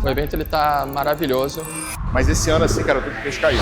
O evento ele tá maravilhoso. Mas esse ano, assim, cara, tudo queixo caiu.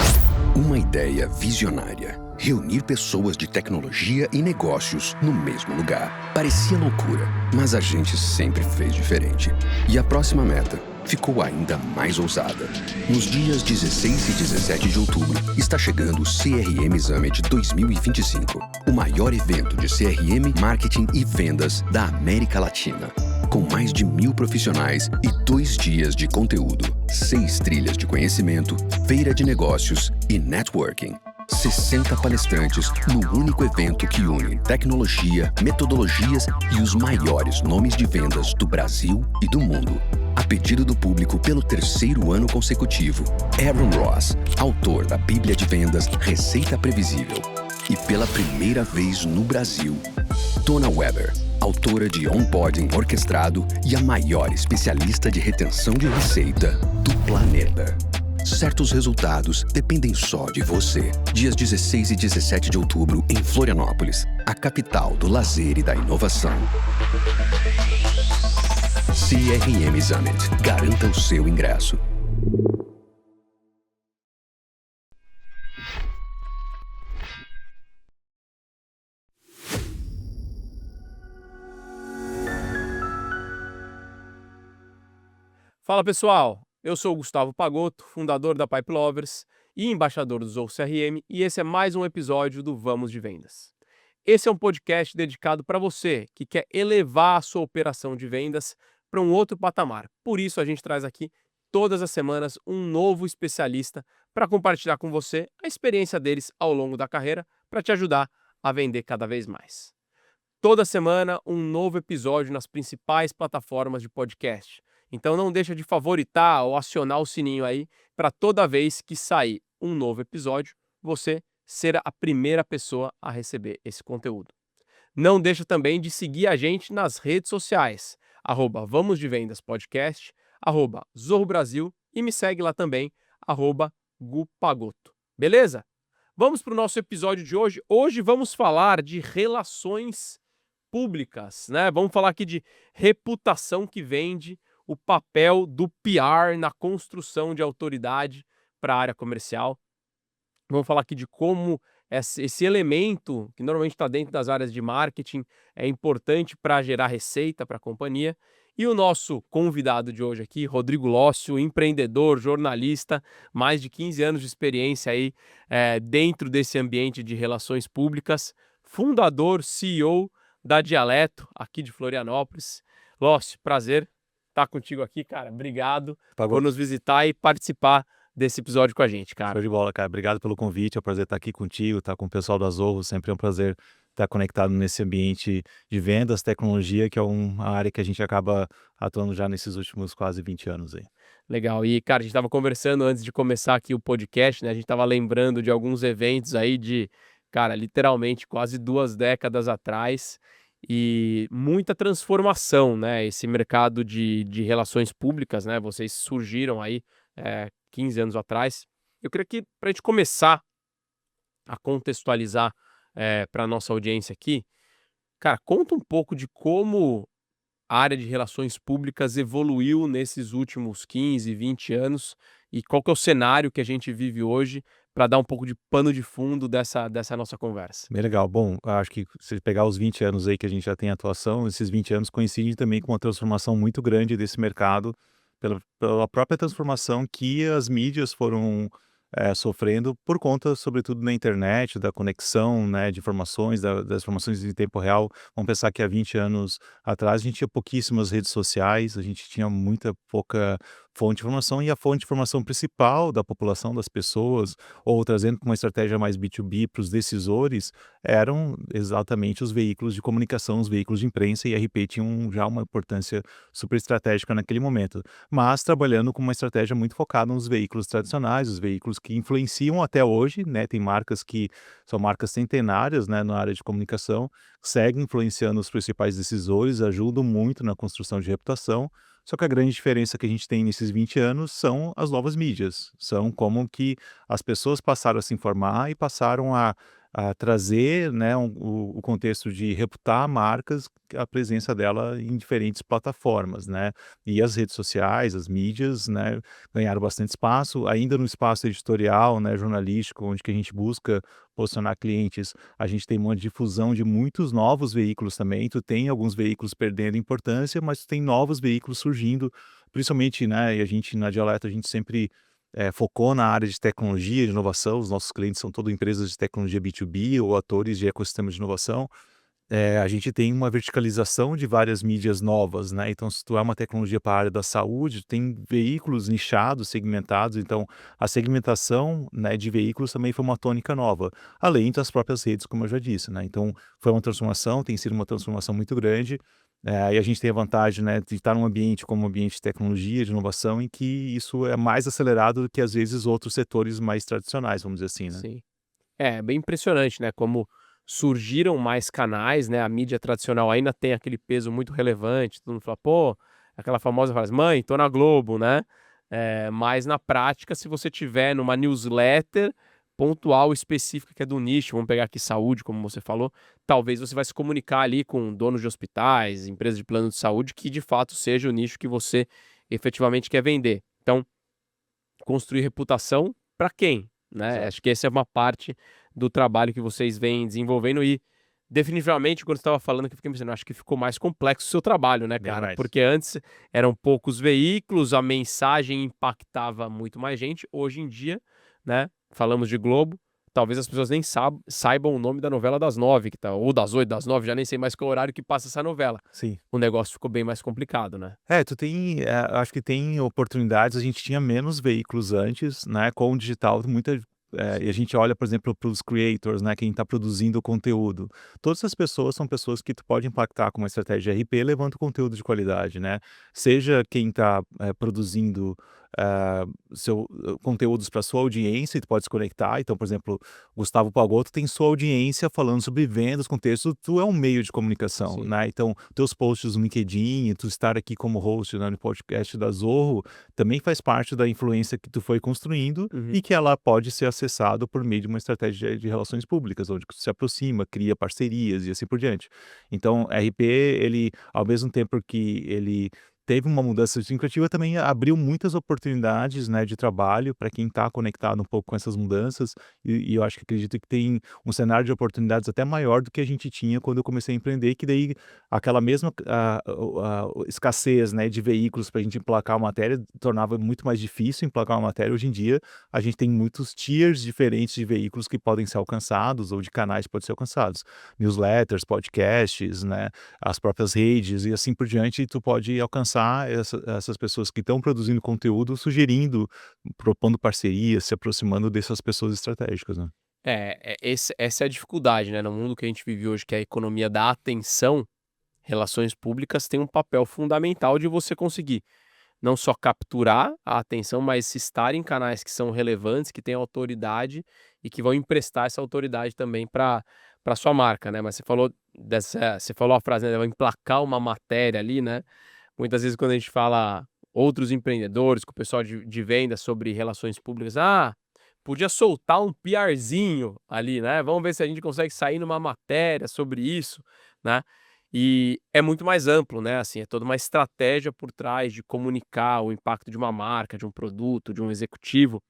Uma ideia visionária. Reunir pessoas de tecnologia e negócios no mesmo lugar. Parecia loucura, mas a gente sempre fez diferente. E a próxima meta ficou ainda mais ousada. Nos dias 16 e 17 de outubro, está chegando o CRM Summit 2025, o maior evento de CRM, marketing e vendas da América Latina. Com mais de 1.000 profissionais e 2 dias de conteúdo, 6 trilhas de conhecimento, feira de negócios e networking. 60 palestrantes no único evento que une tecnologia, metodologias e os maiores nomes de vendas do Brasil e do mundo. A pedido do público pelo 3º ano consecutivo, Aaron Ross, autor da Bíblia de Vendas Receita Previsível. E pela primeira vez no Brasil, Donna Weber, autora de Onboarding Orquestrado e a maior especialista de retenção de receita do planeta. Certos resultados dependem só de você. Dias 16 e 17 de outubro em Florianópolis, a capital do lazer e da inovação. CRM Summit. Garanta o seu ingresso. Fala pessoal, eu sou o Gustavo Pagotto, fundador da Pipe Lovers e embaixador do Zorro CRM, e esse é mais um episódio do Vamos de Vendas. Esse é um podcast dedicado para você que quer elevar a sua operação de vendas para um outro patamar. Por isso a gente traz aqui todas as semanas um novo especialista para compartilhar com você a experiência deles ao longo da carreira para te ajudar a vender cada vez mais. Toda semana um novo episódio nas principais plataformas de podcast. Então não deixa de favoritar ou acionar o sininho aí para toda vez que sair um novo episódio, você ser a primeira pessoa a receber esse conteúdo. Não deixa também de seguir a gente nas redes sociais, @Vamos de Vendas Podcast, @Zorro Brasil e me segue lá também, @Gupagotto. Beleza? Vamos para o nosso episódio de hoje. Hoje vamos falar de relações públicas, né? Vamos falar aqui de reputação que vende, o papel do PR na construção de autoridade para a área comercial. Vamos falar aqui de como esse elemento, que normalmente está dentro das áreas de marketing, é importante para gerar receita para a companhia. E o nosso convidado de hoje aqui, Rodrigo Lócio, empreendedor, jornalista, mais de 15 anos de experiência aí dentro desse ambiente de relações públicas, fundador, CEO da Dialeto, aqui de Florianópolis. Lócio, prazer estar contigo aqui, cara. Obrigado por nos visitar e participar desse episódio com a gente, cara. Show de bola, cara. Obrigado pelo convite. É um prazer estar aqui contigo, estar com o pessoal da Zorro. Sempre é um prazer estar conectado nesse ambiente de vendas, tecnologia, que é uma área que a gente acaba atuando já nesses últimos quase 20 anos aí. Legal. E, cara, a gente estava conversando antes de começar aqui o podcast, né? A gente estava lembrando de alguns eventos aí de, cara, literalmente quase 2 décadas atrás. E muita transformação, né? Esse mercado de relações públicas, né? Vocês surgiram aí 15 anos atrás. Eu queria que, para a gente começar a contextualizar para a nossa audiência aqui, cara, conta um pouco de como a área de relações públicas evoluiu nesses últimos 15, 20 anos e qual que é o cenário que a gente vive hoje para dar um pouco de pano de fundo dessa nossa conversa. Bem legal. Bom, acho que se pegar os 20 anos aí que a gente já tem atuação, esses 20 anos coincidem também com uma transformação muito grande desse mercado, pela própria transformação que as mídias foram sofrendo por conta, sobretudo, na internet, da conexão, né, de informações, das informações em tempo real. Vamos pensar que há 20 anos atrás a gente tinha pouquíssimas redes sociais, a gente tinha pouca fonte de informação, e a fonte de informação principal da população, das pessoas, ou trazendo para uma estratégia mais B2B para os decisores, eram exatamente os veículos de comunicação, os veículos de imprensa, e a RP tinha já uma importância super estratégica naquele momento, mas trabalhando com uma estratégia muito focada nos veículos tradicionais, os veículos que influenciam até hoje, né? Tem marcas que são marcas centenárias, né, na área de comunicação, seguem influenciando os principais decisores, ajudam muito na construção de reputação. Só que a grande diferença que a gente tem nesses 20 anos são as novas mídias, são como que as pessoas passaram a se informar e passaram a trazer, né, o contexto de reputar marcas, a presença dela em diferentes plataformas, né? E as redes sociais, as mídias, né, ganharam bastante espaço, ainda no espaço editorial, né, jornalístico, onde que a gente busca posicionar clientes, a gente tem uma difusão de muitos novos veículos também. Tu tem alguns veículos perdendo importância, mas tu tem novos veículos surgindo, principalmente, né, e a gente na Dialeto, a gente sempre focou na área de tecnologia, de inovação. Os nossos clientes são todas empresas de tecnologia B2B ou atores de ecossistema de inovação. A gente tem uma verticalização de várias mídias novas, né? Então, se tu é uma tecnologia para a área da saúde, tem veículos nichados, segmentados. Então, a segmentação, né, de veículos também foi uma tônica nova, além das próprias redes, como eu já disse, né? Então, foi uma transformação, tem sido uma transformação muito grande. E a gente tem a vantagem, né, de estar num ambiente como um ambiente de tecnologia, de inovação, em que isso é mais acelerado do que, às vezes, outros setores mais tradicionais, vamos dizer assim, né? Sim. É bem impressionante, né, como surgiram mais canais, né, a mídia tradicional ainda tem aquele peso muito relevante, todo mundo fala: "Pô", aquela famosa frase: "Mãe, tô na Globo", né. Mas na prática, se você tiver numa newsletter pontual, específica, que é do nicho, vamos pegar aqui saúde, como você falou, talvez você vai se comunicar ali com donos de hospitais, empresas de plano de saúde, que de fato seja o nicho que você efetivamente quer vender. Então, construir reputação para quem, né? Exato. Acho que essa é uma parte do trabalho que vocês vêm desenvolvendo e definitivamente quando você estava falando que eu fiquei pensando, acho que ficou mais complexo o seu trabalho, né, Bem cara? mais. Porque antes eram poucos veículos, a mensagem impactava muito mais gente. Hoje em dia, né, falamos de Globo, talvez as pessoas nem saibam o nome da novela das 9 que tá, ou das 8, das 9, já nem sei mais qual horário que passa essa novela. Sim. O negócio ficou bem mais complicado, né? Tu tem, acho que tem oportunidades. A gente tinha menos veículos antes, né, com o digital, e a gente olha, por exemplo, para os creators, né, quem está produzindo o conteúdo. Todas essas pessoas são pessoas que tu pode impactar com uma estratégia de RP, levando conteúdo de qualidade, né? Seja quem está produzindo conteúdos para sua audiência, e tu pode se conectar. Então, por exemplo, Gustavo Pagotto tem sua audiência falando sobre vendas, contexto. Tu é um meio de comunicação, Sim. né? Então, teus posts no LinkedIn, tu estar aqui como host, né, no podcast da Zorro, também faz parte da influência que tu foi construindo Uhum. e que ela pode ser acessada por meio de uma estratégia de relações públicas, onde tu se aproxima, cria parcerias e assim por diante. Então, RP, ele, ao mesmo tempo que ele teve uma mudança significativa, também abriu muitas oportunidades, né, de trabalho para quem está conectado um pouco com essas mudanças, e eu acho que acredito que tem um cenário de oportunidades até maior do que a gente tinha quando eu comecei a empreender, que daí aquela mesma escassez, né, de veículos para a gente emplacar uma matéria tornava muito mais difícil emplacar uma matéria. Hoje em dia, a gente tem muitos tiers diferentes de veículos que podem ser alcançados ou de canais que podem ser alcançados. Newsletters, podcasts, né, as próprias redes e assim por diante. E tu pode alcançar essas pessoas que estão produzindo conteúdo, sugerindo, propondo parcerias, se aproximando dessas pessoas estratégicas, né? Essa é a dificuldade, né? No mundo que a gente vive hoje, que é a economia da atenção, relações públicas tem um papel fundamental de você conseguir não só capturar a atenção, mas estar em canais que são relevantes, que têm autoridade e que vão emprestar essa autoridade também para sua marca, né? Mas você falou a frase, né? Vai emplacar uma matéria ali, né? Muitas vezes quando a gente fala outros empreendedores, com o pessoal de venda sobre relações públicas, podia soltar um PRzinho ali, né? Vamos ver se a gente consegue sair numa matéria sobre isso, né? E é muito mais amplo, né? Assim, é toda uma estratégia por trás de comunicar o impacto de uma marca, de um produto, de um executivo.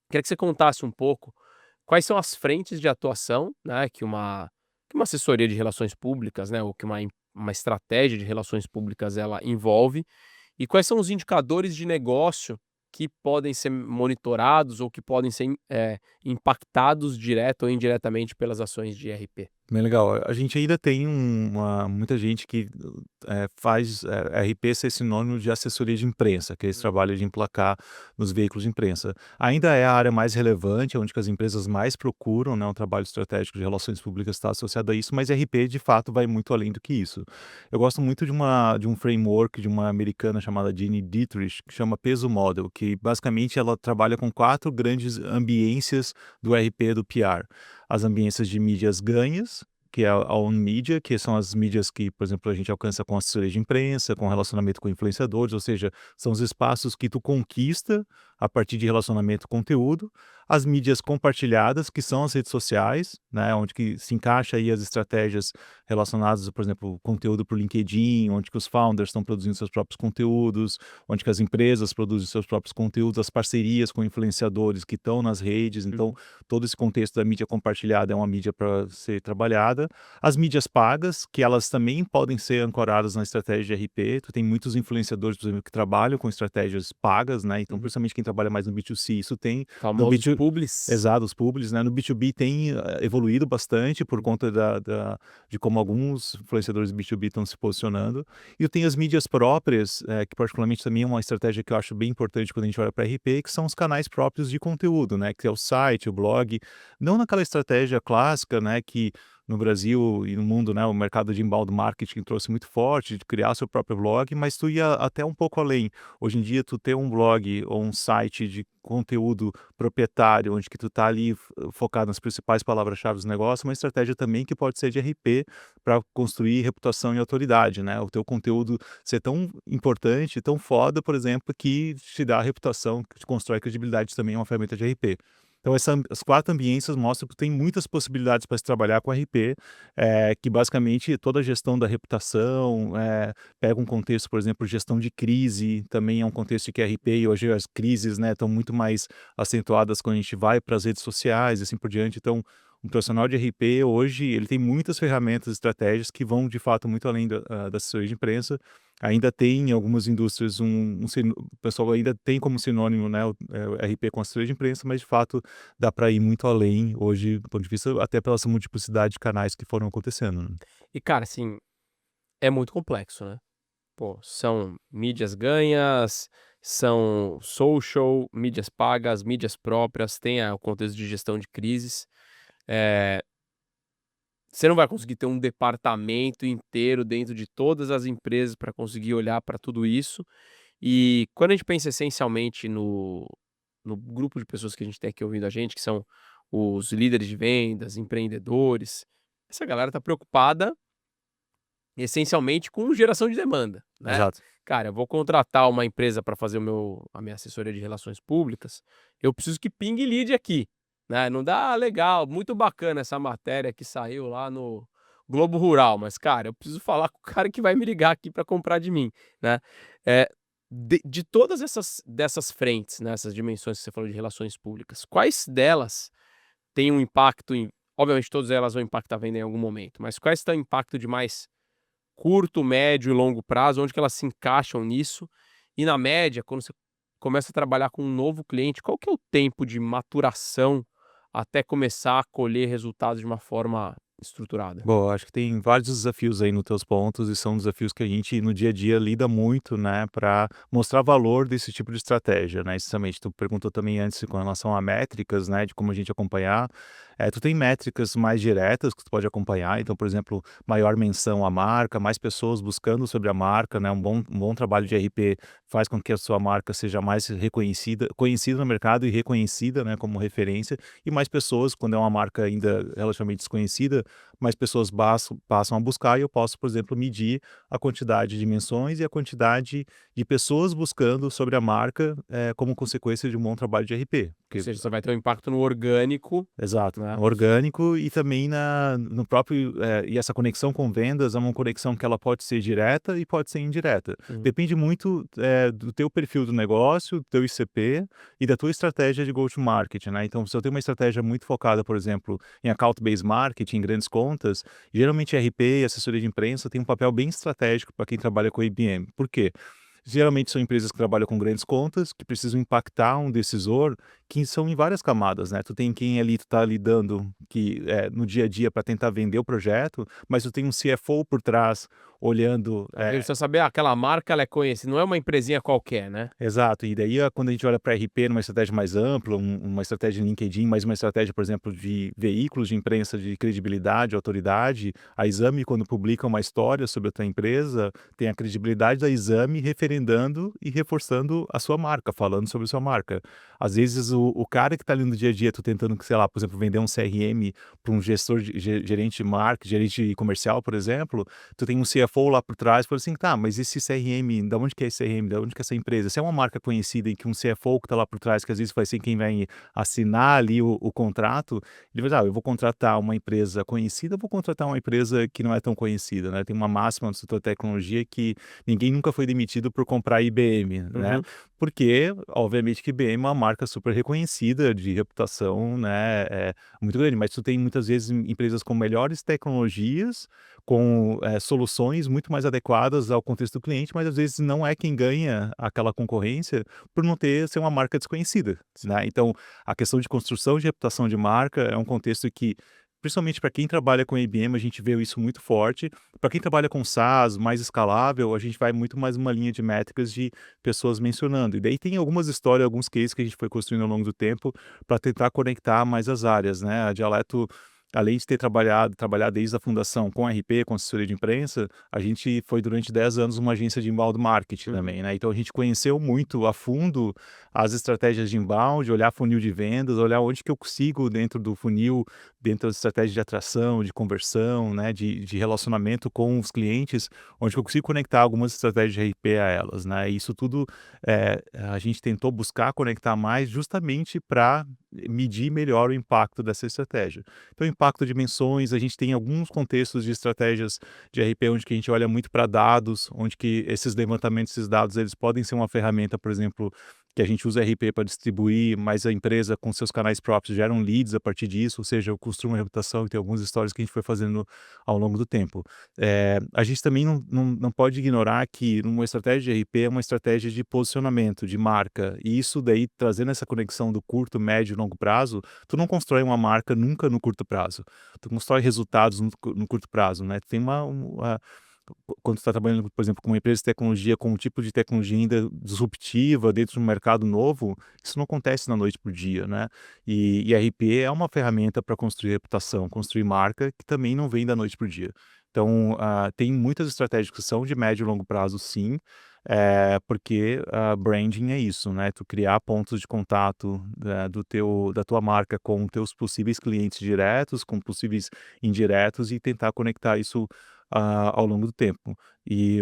Queria que você contasse um pouco quais são as frentes de atuação, né, que uma assessoria de relações públicas, né, ou que uma estratégia de relações públicas ela envolve, e quais são os indicadores de negócio que podem ser monitorados ou que podem ser impactados direto ou indiretamente pelas ações de RP. Bem legal. A gente ainda tem muita gente que faz RP ser sinônimo de assessoria de imprensa, que é esse trabalho de emplacar nos veículos de imprensa. Ainda é a área mais relevante, onde que as empresas mais procuram, né, um trabalho estratégico de relações públicas está associado a isso, mas RP de fato vai muito além do que isso. Eu gosto muito de um framework de uma americana chamada Jeannie Dietrich, que chama Peso Model, que basicamente ela trabalha com 4 grandes ambiências do RP do PR. As ambiências de mídias ganhas, que é a own media, que são as mídias que, por exemplo, a gente alcança com assessoria de imprensa, com relacionamento com influenciadores, ou seja, são os espaços que tu conquista a partir de relacionamento conteúdo, as mídias compartilhadas, que são as redes sociais, né, onde que se encaixa aí as estratégias relacionadas, por exemplo, conteúdo para o LinkedIn, onde que os founders estão produzindo seus próprios conteúdos, onde que as empresas produzem seus próprios conteúdos, as parcerias com influenciadores que estão nas redes. Então, todo esse contexto da mídia compartilhada é uma mídia para ser trabalhada. As mídias pagas, que elas também podem ser ancoradas na estratégia de RP. Tu tem muitos influenciadores, por exemplo, que trabalham com estratégias pagas, né? Então, principalmente quem trabalha mais no B2C, isso tem. No Famosos B2 publis. Exato, os publis, né? No B2B tem evoluído bastante por conta de como alguns influenciadores B2B estão se posicionando. E eu tenho as mídias próprias, que particularmente também é uma estratégia que eu acho bem importante quando a gente olha para RP, que são os canais próprios de conteúdo, né? Que é o site, o blog, não naquela estratégia clássica, né? Que no Brasil e no mundo, né, o mercado de inbound marketing trouxe muito forte, de criar seu próprio blog, mas tu ia até um pouco além. Hoje em dia, tu ter um blog ou um site de conteúdo proprietário, onde que tu tá ali focado nas principais palavras-chave do negócio, é uma estratégia também que pode ser de RP para construir reputação e autoridade, né? O teu conteúdo ser tão importante, tão foda, por exemplo, que te dá a reputação, que te constrói credibilidade também é uma ferramenta de RP. Então, as 4 ambiências mostram que tem muitas possibilidades para se trabalhar com RP, que basicamente toda a gestão da reputação, pega um contexto, por exemplo, gestão de crise, também é um contexto de que RP, e hoje as crises, né, estão muito mais acentuadas quando a gente vai para as redes sociais e assim por diante. Então, um profissional de RP hoje, ele tem muitas ferramentas, estratégias que vão, de fato, muito além da assessoria de imprensa. Ainda tem em algumas indústrias o pessoal ainda tem como sinônimo, né, o RP com assessoria de imprensa, mas de fato dá para ir muito além hoje, do ponto de vista até pela essa multiplicidade de canais que foram acontecendo, né? E, cara, assim, é muito complexo, né? Pô, são mídias ganhas, são social, mídias pagas, mídias próprias, tem o contexto de gestão de crises. Você não vai conseguir ter um departamento inteiro dentro de todas as empresas para conseguir olhar para tudo isso. E quando a gente pensa essencialmente no grupo de pessoas que a gente tem aqui ouvindo a gente, que são os líderes de vendas, empreendedores, essa galera tá preocupada essencialmente com geração de demanda, né? Exato. Cara, eu vou contratar uma empresa para fazer a minha assessoria de relações públicas, eu preciso que pingue lead aqui, né? Não dá, legal, muito bacana essa matéria que saiu lá no Globo Rural, mas, cara, eu preciso falar com o cara que vai me ligar aqui para comprar de mim, né? De todas dessas frentes, né, essas dimensões que você falou de relações públicas, quais delas têm um impacto obviamente todas elas vão impactar a venda em algum momento, mas quais têm impacto de mais curto, médio e longo prazo, onde que elas se encaixam nisso? E na média, quando você começa a trabalhar com um novo cliente, qual que é o tempo de maturação até começar a colher resultados de uma forma estruturada? Bom, acho que tem vários desafios aí nos teus pontos e são desafios que a gente no dia a dia lida muito, né, para mostrar valor desse tipo de estratégia, né? Essencialmente, tu perguntou também antes com relação a métricas, né, de como a gente acompanhar. Tu tem métricas mais diretas que tu pode acompanhar, então, por exemplo, maior menção à marca, mais pessoas buscando sobre a marca, né? Um bom trabalho de RP faz com que a sua marca seja mais conhecida no mercado e reconhecida, né, como referência, e mais pessoas, quando é uma marca ainda relativamente desconhecida, mais pessoas passam a buscar e eu posso, por exemplo, medir a quantidade de menções e a quantidade de pessoas buscando sobre a marca como consequência de um bom trabalho de RP. Ou seja, você vai ter um impacto no orgânico. Exato, né? orgânico e também no próprio, e essa conexão com vendas é uma conexão que ela pode ser direta e pode ser indireta. Depende muito do teu perfil do negócio, do teu ICP e da tua estratégia de go-to-market, né? Então, se eu tenho uma estratégia muito focada, por exemplo, em account-based marketing, em grandes contas, geralmente RP e assessoria de imprensa tem um papel bem estratégico para quem trabalha com IBM. Por quê? Geralmente são empresas que trabalham com grandes contas, que precisam impactar um decisor, que são em várias camadas, né? Tu tem quem ali tu tá lidando no dia a dia para tentar vender o projeto, mas tu tem um CFO por trás olhando. Ele precisa saber, aquela marca ela é conhecida, não é uma empresinha qualquer, né? Exato, e daí quando a gente olha para RP numa estratégia mais ampla, uma estratégia de LinkedIn, mas uma estratégia, por exemplo, de veículos de imprensa de credibilidade, autoridade, a Exame, quando publica uma história sobre a tua empresa, tem a credibilidade da Exame referendando e reforçando a sua marca, falando sobre a sua marca. Às vezes o cara que está ali no dia a dia, tu tentando, sei lá, por exemplo, vender um CRM para um gestor, gerente de marketing, gerente comercial, por exemplo, tu tem um CFO lá por trás, fala assim, tá, mas esse CRM, da onde que é esse CRM, da onde que é essa empresa? Se é uma marca conhecida em que um CFO que está lá por trás, que às vezes vai ser quem vai assinar ali o contrato, ele vai dizer, eu vou contratar uma empresa conhecida, eu vou contratar uma empresa que não é tão conhecida, né? Tem uma máxima no setor de tecnologia que ninguém nunca foi demitido por comprar IBM, né? Porque, obviamente, que IBM é uma marca super reconhecida, de reputação, né, muito grande, mas tu tem muitas vezes empresas com melhores tecnologias, com soluções muito mais adequadas ao contexto do cliente, mas às vezes não é quem ganha aquela concorrência por não ser uma marca desconhecida, né? Então, a questão de construção de reputação de marca é um contexto que, principalmente para quem trabalha com IBM, a gente vê isso muito forte. Para quem trabalha com SaaS, mais escalável, a gente vai muito mais uma linha de métricas de pessoas mencionando. E daí tem algumas histórias, alguns cases que a gente foi construindo ao longo do tempo para tentar conectar mais as áreas, né? A Dialeto, além de ter trabalhado desde a fundação com RP, com assessoria de imprensa, a gente foi durante 10 anos uma agência de inbound marketing também, né? Então a gente conheceu muito a fundo as estratégias de inbound, olhar funil de vendas, olhar onde que eu consigo dentro do funil, dentro das estratégias de atração, de conversão, né? De relacionamento com os clientes, onde que eu consigo conectar algumas estratégias de RP a elas, né? E isso tudo a gente tentou buscar conectar mais justamente para medir melhor o impacto dessa estratégia. Então, impacto de menções, a gente tem alguns contextos de estratégias de RP onde que a gente olha muito para dados, onde que esses levantamentos, esses dados, eles podem ser uma ferramenta, por exemplo, que a gente usa RP para distribuir, mas a empresa com seus canais próprios geram leads a partir disso, ou seja, eu construo uma reputação e tem algumas histórias que a gente foi fazendo ao longo do tempo. A gente também não pode ignorar que uma estratégia de RP é uma estratégia de posicionamento, de marca, e isso daí, trazendo essa conexão do curto, médio e longo prazo, tu não constrói uma marca nunca no curto prazo, tu constrói resultados no curto prazo, né? Tem quando tu está trabalhando, por exemplo, com uma empresa de tecnologia, com um tipo de tecnologia ainda disruptiva dentro de um mercado novo, isso não acontece da noite para o dia, né? E RP é uma ferramenta para construir reputação, construir marca, que também não vem da noite para o dia. Então, tem muitas estratégias que são de médio e longo prazo, sim, porque branding é isso, né? Tu criar pontos de contato da tua marca com teus possíveis clientes diretos, com possíveis indiretos e tentar conectar isso ao longo do tempo.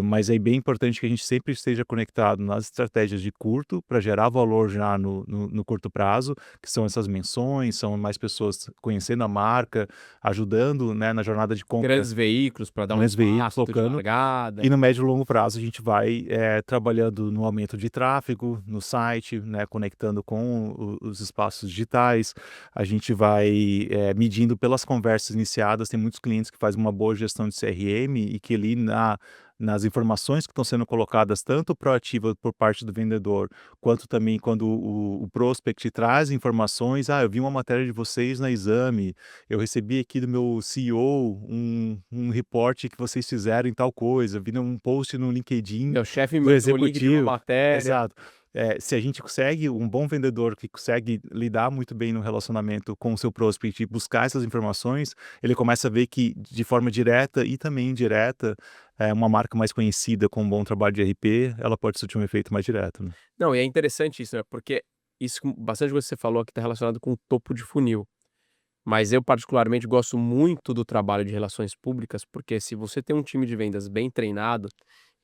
Mas é bem importante que a gente sempre esteja conectado nas estratégias de curto para gerar valor já no curto prazo, que são essas menções, são mais pessoas conhecendo a marca, ajudando, né, na jornada de compra. Grandes veículos para dar um Grandes veículos, impacto de focando. largada. E no médio e longo prazo a gente vai trabalhando no aumento de tráfego no site, né, conectando com os espaços digitais. A gente vai medindo pelas conversas iniciadas. Tem muitos clientes que fazem uma boa gestão de CRM e que ali nas informações que estão sendo colocadas, tanto proativa por parte do vendedor, quanto também quando o prospect traz informações, eu vi uma matéria de vocês na Exame, eu recebi aqui do meu CEO um reporte que vocês fizeram em tal coisa, vi um post no LinkedIn Meu chefe me do mandou o link de uma executivo. matéria. Exato. Se a gente consegue, um bom vendedor que consegue lidar muito bem no relacionamento com o seu prospect e buscar essas informações, ele começa a ver que de forma direta e também indireta, uma marca mais conhecida com um bom trabalho de RP, ela pode surtir um efeito mais direto, né? Não, e é interessante isso, né? Porque isso, bastante coisa que você falou aqui está relacionado com o topo de funil. Mas eu particularmente gosto muito do trabalho de relações públicas, porque se você tem um time de vendas bem treinado,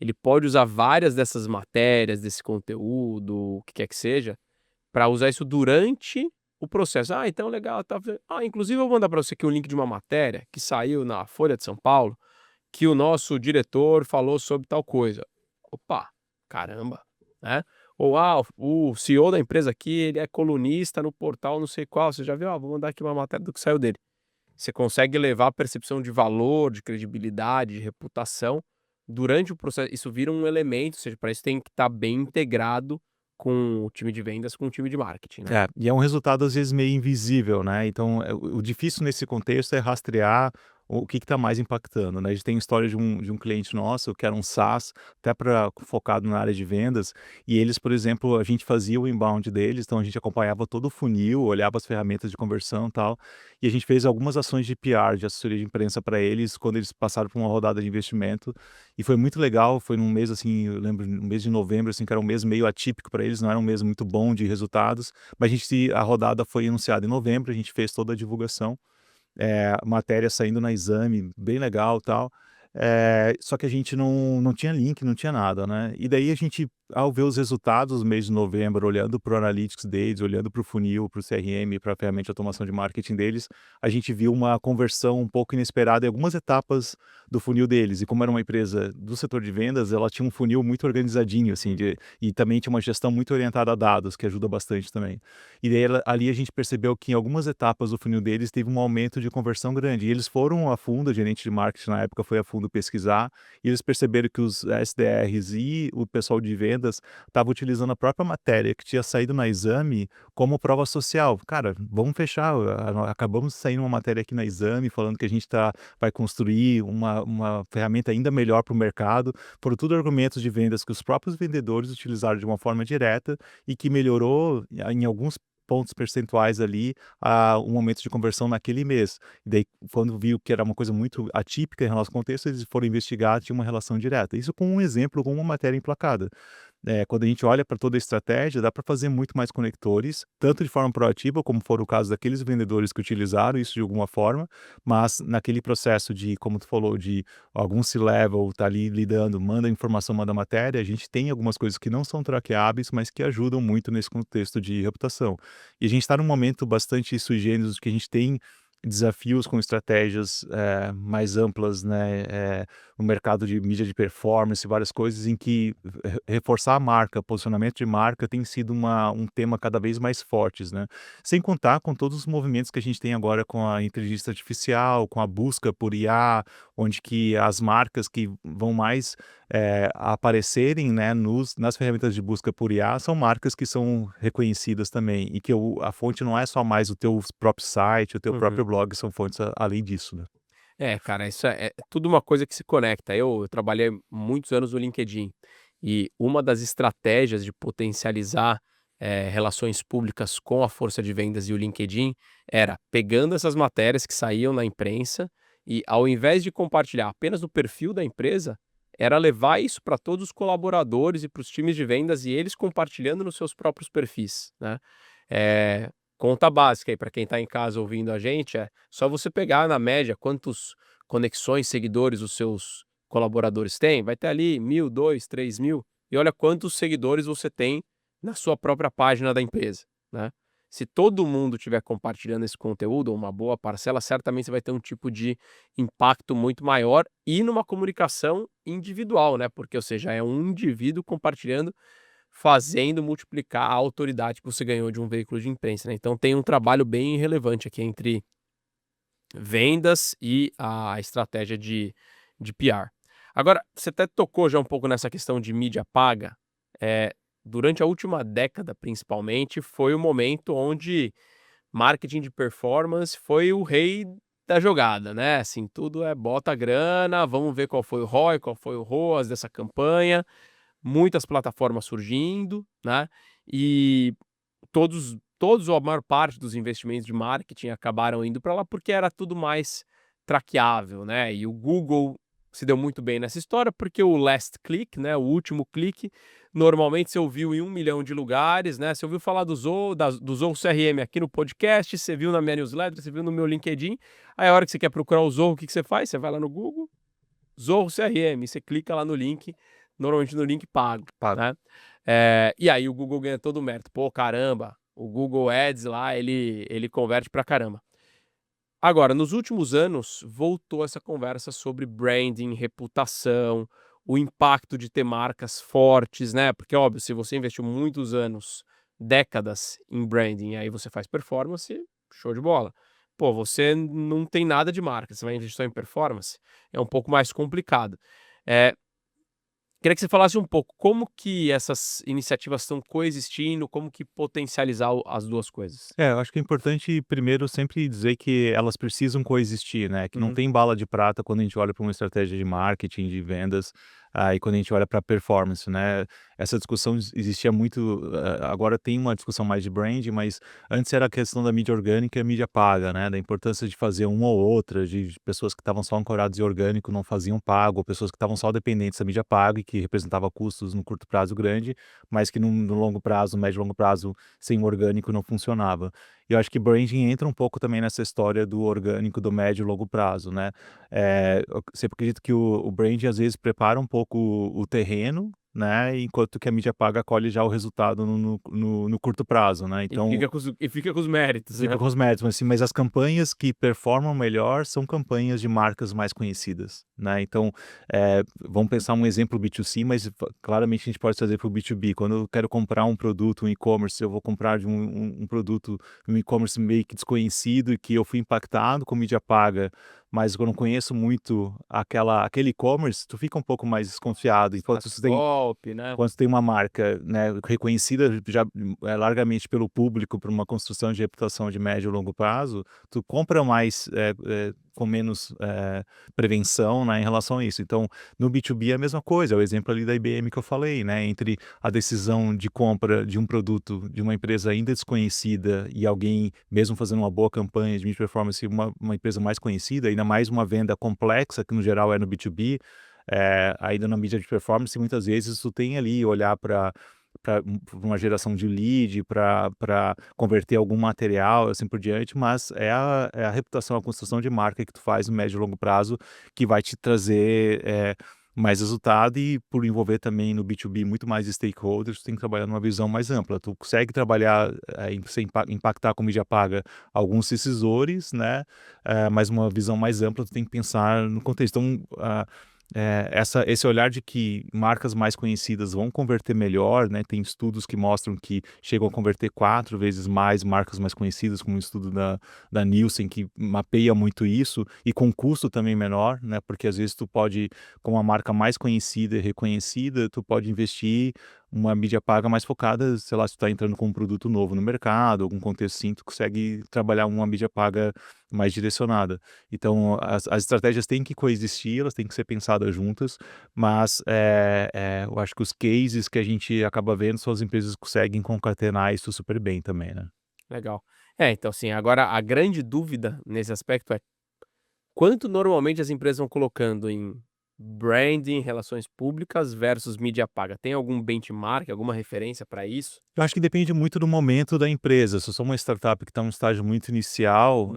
ele pode usar várias dessas matérias, desse conteúdo, o que quer que seja, para usar isso durante o processo. Então legal, tá. Inclusive eu vou mandar para você aqui o link de uma matéria que saiu na Folha de São Paulo, que o nosso diretor falou sobre tal coisa. Opa, caramba, né? Ou o CEO da empresa aqui, ele é colunista no portal não sei qual, você já viu? Vou mandar aqui uma matéria do que saiu dele. Você consegue levar a percepção de valor, de credibilidade, de reputação durante o processo. Isso vira um elemento, ou seja, para isso tem que estar bem integrado com o time de vendas, com o time de marketing, né? E é um resultado às vezes meio invisível, né? Então, o difícil nesse contexto é rastrear o que está mais impactando, né? A gente tem história de um cliente nosso que era um SaaS, até focado na área de vendas, e eles, por exemplo, a gente fazia o inbound deles, então a gente acompanhava todo o funil, olhava as ferramentas de conversão e tal, e a gente fez algumas ações de PR, de assessoria de imprensa para eles, quando eles passaram por uma rodada de investimento, e foi muito legal, foi num mês assim, eu lembro, no mês de novembro, assim, que era um mês meio atípico para eles, não era um mês muito bom de resultados, mas a rodada foi anunciada em novembro, a gente fez toda a divulgação, matéria saindo na Exame, bem legal, tal. Só que a gente não tinha link, não tinha nada, né? E daí a gente, ao ver os resultados no mês de novembro, olhando para o Analytics deles, olhando para o funil, para o CRM, para a ferramenta de automação de marketing deles, a gente viu uma conversão um pouco inesperada em algumas etapas do funil deles. E como era uma empresa do setor de vendas, ela tinha um funil muito organizadinho, assim, e também tinha uma gestão muito orientada a dados, que ajuda bastante também. E daí ali a gente percebeu que em algumas etapas do funil deles teve um aumento de conversão grande. E eles foram a fundo, a gerente de marketing na época foi a fundo pesquisar, e eles perceberam que os SDRs e o pessoal de vendas estavam utilizando a própria matéria que tinha saído na Exame como prova social. Cara, vamos fechar, acabamos de sair uma matéria aqui na Exame falando que a gente vai construir uma ferramenta ainda melhor para o mercado. Foram tudo argumentos de vendas que os próprios vendedores utilizaram de uma forma direta e que melhorou em alguns pontos percentuais ali um aumento de conversão naquele mês. E daí, quando viu que era uma coisa muito atípica em relação ao contexto, eles foram investigar, tinha uma relação direta. Isso com um exemplo, com uma matéria emplacada. Quando a gente olha para toda a estratégia, dá para fazer muito mais conectores, tanto de forma proativa, como for o caso daqueles vendedores que utilizaram isso de alguma forma, mas naquele processo de, como tu falou, de algum C-level tá ali lidando, manda informação, manda matéria, a gente tem algumas coisas que não são traqueáveis, mas que ajudam muito nesse contexto de reputação. E a gente está num momento bastante sui generis, que a gente tem desafios com estratégias mais amplas, né, no mercado de mídia de performance, várias coisas em que reforçar a marca, posicionamento de marca tem sido um tema cada vez mais fortes, né? Sem contar com todos os movimentos que a gente tem agora com a inteligência artificial, com a busca por IA, onde que as marcas que vão mais aparecerem, né, nas ferramentas de busca por IA são marcas que são reconhecidas também, e que a fonte não é só mais o teu próprio site, o teu próprio blog, são fontes além disso, né? Cara, isso é tudo uma coisa que se conecta. Eu trabalhei muitos anos no LinkedIn e uma das estratégias de potencializar relações públicas com a força de vendas e o LinkedIn era pegando essas matérias que saíam na imprensa e, ao invés de compartilhar apenas no perfil da empresa, era levar isso para todos os colaboradores e para os times de vendas e eles compartilhando nos seus próprios perfis, né? Conta básica aí para quem está em casa ouvindo a gente, só você pegar na média quantos conexões, seguidores os seus colaboradores têm, vai ter ali 1.000, 2, 3.000, e olha quantos seguidores você tem na sua própria página da empresa, né? Se todo mundo estiver compartilhando esse conteúdo, ou uma boa parcela, certamente você vai ter um tipo de impacto muito maior e numa comunicação individual, né? Porque, ou seja, é um indivíduo compartilhando, fazendo multiplicar a autoridade que você ganhou de um veículo de imprensa, né? Então tem um trabalho bem relevante aqui entre vendas e a estratégia de PR. Agora, você até tocou já um pouco nessa questão de mídia paga. Durante a última década, principalmente, foi o momento onde marketing de performance foi o rei da jogada, né? Assim, tudo bota grana, vamos ver qual foi o ROI, qual foi o ROAS dessa campanha. Muitas plataformas surgindo, né? E todos ou a maior parte dos investimentos de marketing acabaram indo para lá porque era tudo mais traqueável, né? E o Google se deu muito bem nessa história porque o last click, né, o último clique, normalmente você ouviu em 1 milhão de lugares, né? Você ouviu falar do Zoho CRM aqui no podcast, você viu na minha newsletter, você viu no meu LinkedIn. Aí a hora que você quer procurar o Zoho, o que você faz? Você vai lá no Google, Zoho CRM, você clica lá no link, normalmente no link pago, né? E aí o Google ganha todo o mérito. Pô, caramba, o Google Ads lá, ele converte pra caramba. Agora, nos últimos anos, voltou essa conversa sobre branding, reputação, o impacto de ter marcas fortes, né? Porque, óbvio, se você investiu muitos anos, décadas em branding, aí você faz performance, show de bola. Pô, você não tem nada de marca, você vai investir só em performance, é um pouco mais complicado. Queria que você falasse um pouco como que essas iniciativas estão coexistindo, como que potencializar as duas coisas. Eu acho que é importante primeiro sempre dizer que elas precisam coexistir, né, que não Uhum. tem bala de prata quando a gente olha para uma estratégia de marketing, de vendas, e quando a gente olha para performance, né. Essa discussão existia muito, agora tem uma discussão mais de brand, mas antes era a questão da mídia orgânica e a mídia paga, né, da importância de fazer uma ou outra, de pessoas que estavam só ancoradas em orgânico não faziam pago, ou pessoas que estavam só dependentes da mídia paga e que representava custos no curto prazo grande, mas que no longo prazo, médio e longo prazo, sem o orgânico não funcionava. E eu acho que branding entra um pouco também nessa história do orgânico do médio e longo prazo, né. Eu sempre acredito que o branding às vezes prepara um pouco o terreno, né, enquanto que a mídia paga colhe já o resultado no curto prazo, né, E então fica com os méritos, fica né. com os méritos, mas assim, mas as campanhas que performam melhor são campanhas de marcas mais conhecidas, né, então, vamos pensar um exemplo B2C, mas claramente a gente pode trazer para o B2B. Quando eu quero comprar um produto, um e-commerce, eu vou comprar de um produto, um e-commerce meio que desconhecido e que eu fui impactado com mídia paga, mas eu não conheço muito aquele e-commerce, tu fica um pouco mais desconfiado, enquanto Faz você tem golpe, né. quando você tem uma marca, né, reconhecida já, largamente pelo público por uma construção de reputação de médio e longo prazo, tu compra mais, com menos, prevenção, né, em relação a isso. Então, no B2B é a mesma coisa, é o exemplo ali da IBM que eu falei, né, entre a decisão de compra de um produto de uma empresa ainda desconhecida e alguém, mesmo fazendo uma boa campanha de mídia performance, uma empresa mais conhecida, ainda mais uma venda complexa, que no geral é no B2B, ainda na mídia de performance, muitas vezes tu tem ali olhar para uma geração de lead, para converter algum material, assim por diante, mas é a reputação, a construção de marca que tu faz no médio e longo prazo que vai te trazer, mais resultado e por envolver também no B2B muito mais stakeholders, tu tem que trabalhar numa visão mais ampla. Tu consegue trabalhar, sem impactar com mídia paga alguns decisores, né, mas uma visão mais ampla tu tem que pensar no contexto. Então, esse olhar de que marcas mais conhecidas vão converter melhor, né, tem estudos que mostram que chegam a converter 4 vezes mais marcas mais conhecidas, como um estudo da Nielsen que mapeia muito isso, e com custo também menor, né, porque às vezes tu pode, com uma marca mais conhecida e reconhecida, tu pode investir uma mídia paga mais focada, sei lá, se tu tá entrando com um produto novo no mercado, algum contexto assim, tu consegue trabalhar uma mídia paga mais direcionada. Então, as estratégias têm que coexistir, elas têm que ser pensadas juntas, mas eu acho que os cases que a gente acaba vendo são as empresas que conseguem concatenar isso super bem também, né. Legal. Então assim, agora a grande dúvida nesse aspecto é quanto normalmente as empresas vão colocando em branding, relações públicas versus mídia paga? Tem algum benchmark, alguma referência para isso? Eu acho que depende muito do momento da empresa. Se eu sou uma startup que está num estágio muito inicial,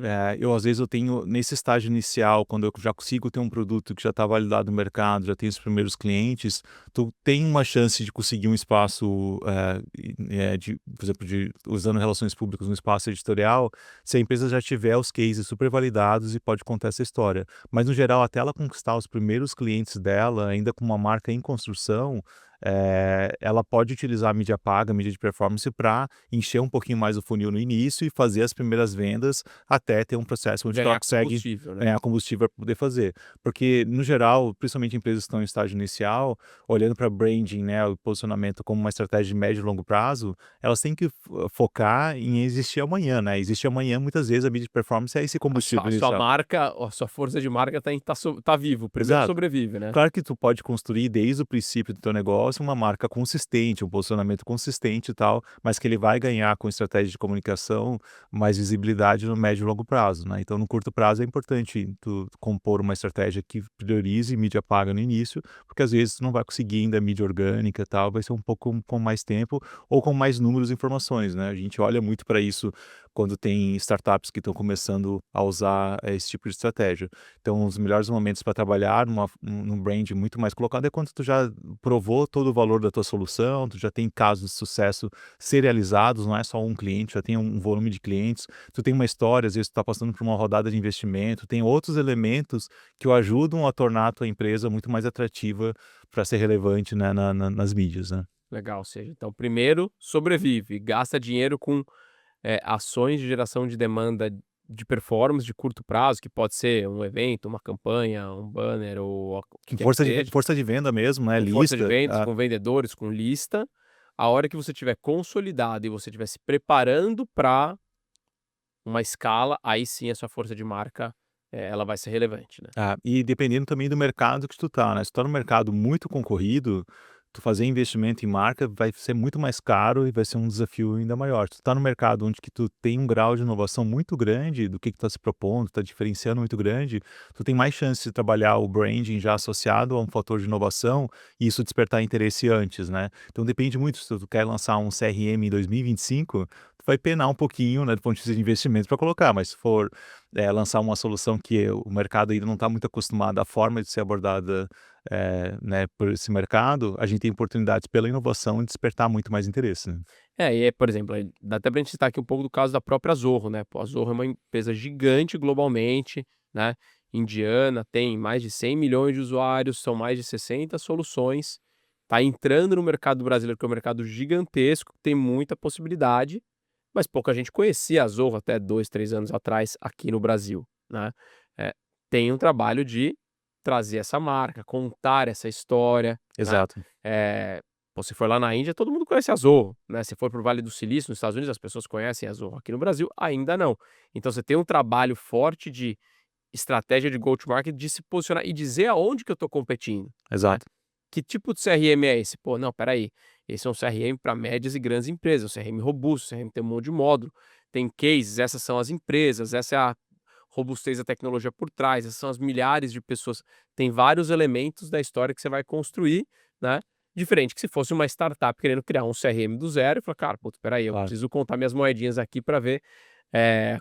às vezes eu tenho nesse estágio inicial, quando eu já consigo ter um produto que já está validado no mercado, já tenho os primeiros clientes, tu tem uma chance de conseguir um espaço, por exemplo, usando relações públicas no espaço editorial, se a empresa já tiver os cases super validados e pode contar essa história. Mas no geral, até ela conquistar os primeiros clientes dela, ainda com uma marca em construção, ela pode utilizar a mídia paga, a mídia de performance para encher um pouquinho mais o funil no início e fazer as primeiras vendas até ter um processo onde ela Ganhar consegue combustível, né? ganhar combustível para poder fazer. Porque, no geral, principalmente empresas que estão em estágio inicial, olhando para branding, né, o posicionamento como uma estratégia de médio e longo prazo, elas têm que focar em existir amanhã, né? Existe amanhã, muitas vezes, a mídia de performance é esse combustível A sua inicial. marca, a sua força de marca tá vivo, primeiro Exato. sobrevive, né? Claro que tu pode construir desde o princípio do teu negócio uma marca consistente, um posicionamento consistente e tal, mas que ele vai ganhar com estratégia de comunicação mais visibilidade no médio e longo prazo, né. Então no curto prazo é importante tu compor uma estratégia que priorize mídia paga no início, porque às vezes tu não vai conseguir ainda mídia orgânica e tal, vai ser um pouco com mais tempo ou com mais números e informações, né. A gente olha muito para isso quando tem startups que estão começando a usar, esse tipo de estratégia. Então, os melhores momentos para trabalhar num brand muito mais colocado é quando tu já provou todo o valor da tua solução, tu já tem casos de sucesso serializados, não é só um cliente, já tem um volume de clientes, tu tem uma história, às vezes tu está passando por uma rodada de investimento, tem outros elementos que o ajudam a tornar a tua empresa muito mais atrativa para ser relevante, né, nas mídias, né. Legal, ou seja, então primeiro sobrevive, gasta dinheiro com ações de geração de demanda de performance de curto prazo, que pode ser um evento, uma campanha, um banner ou o que quer que seja, Força de venda mesmo, né? com força de Lista. vendas, com vendedores, com lista. A hora que você tiver consolidado e você estiver se preparando para uma escala, aí sim a sua força de marca, ela vai ser relevante, né. E dependendo também do mercado que tu tá, né? Se tu tá num mercado muito concorrido, tu fazer investimento em marca vai ser muito mais caro e vai ser um desafio ainda maior. Se tu tá no mercado onde que tu tem um grau de inovação muito grande do que tu tá se propondo, tá diferenciando muito grande, tu tem mais chance de trabalhar o branding já associado a um fator de inovação e isso despertar interesse antes, né? Então depende muito, se tu quer lançar um CRM em 2025, tu vai penar um pouquinho, né, do ponto de vista de investimento para colocar, mas se for lançar uma solução que o mercado ainda não está muito acostumado à forma de ser abordada, né, por esse mercado, a gente tem oportunidades pela inovação de despertar muito mais interesse, né. Por exemplo, aí dá até pra gente citar aqui um pouco do caso da própria Zorro, né, pô, a Zorro é uma empresa gigante globalmente, né, indiana, tem mais de 100 milhões de usuários, são mais de 60 soluções, tá entrando no mercado brasileiro, que é um mercado gigantesco, tem muita possibilidade, mas pouca gente conhecia a Zorro até 2, 3 anos atrás aqui no Brasil, né. Tem um trabalho de trazer essa marca, contar essa história, né. Exato. Pô, se for lá na Índia, todo mundo conhece a Zorro, né, se for para o Vale do Silício, nos Estados Unidos, as pessoas conhecem a Zorro. Aqui no Brasil, ainda não. Então você tem um trabalho forte de estratégia de go to market, de se posicionar e dizer aonde que eu estou competindo, né. Exato. Que tipo de CRM é esse? Pô, não, espera aí, esse é um CRM para médias e grandes empresas, um CRM robusto, CRM tem um monte de módulo, tem cases, essas são as empresas, essa é a robustez da tecnologia por trás, essas são as milhares de pessoas. Tem vários elementos da história que você vai construir, né, diferente que se fosse uma startup querendo criar um CRM do zero e falar: "Cara, putz, espera aí, eu Claro. preciso contar minhas moedinhas aqui para ver,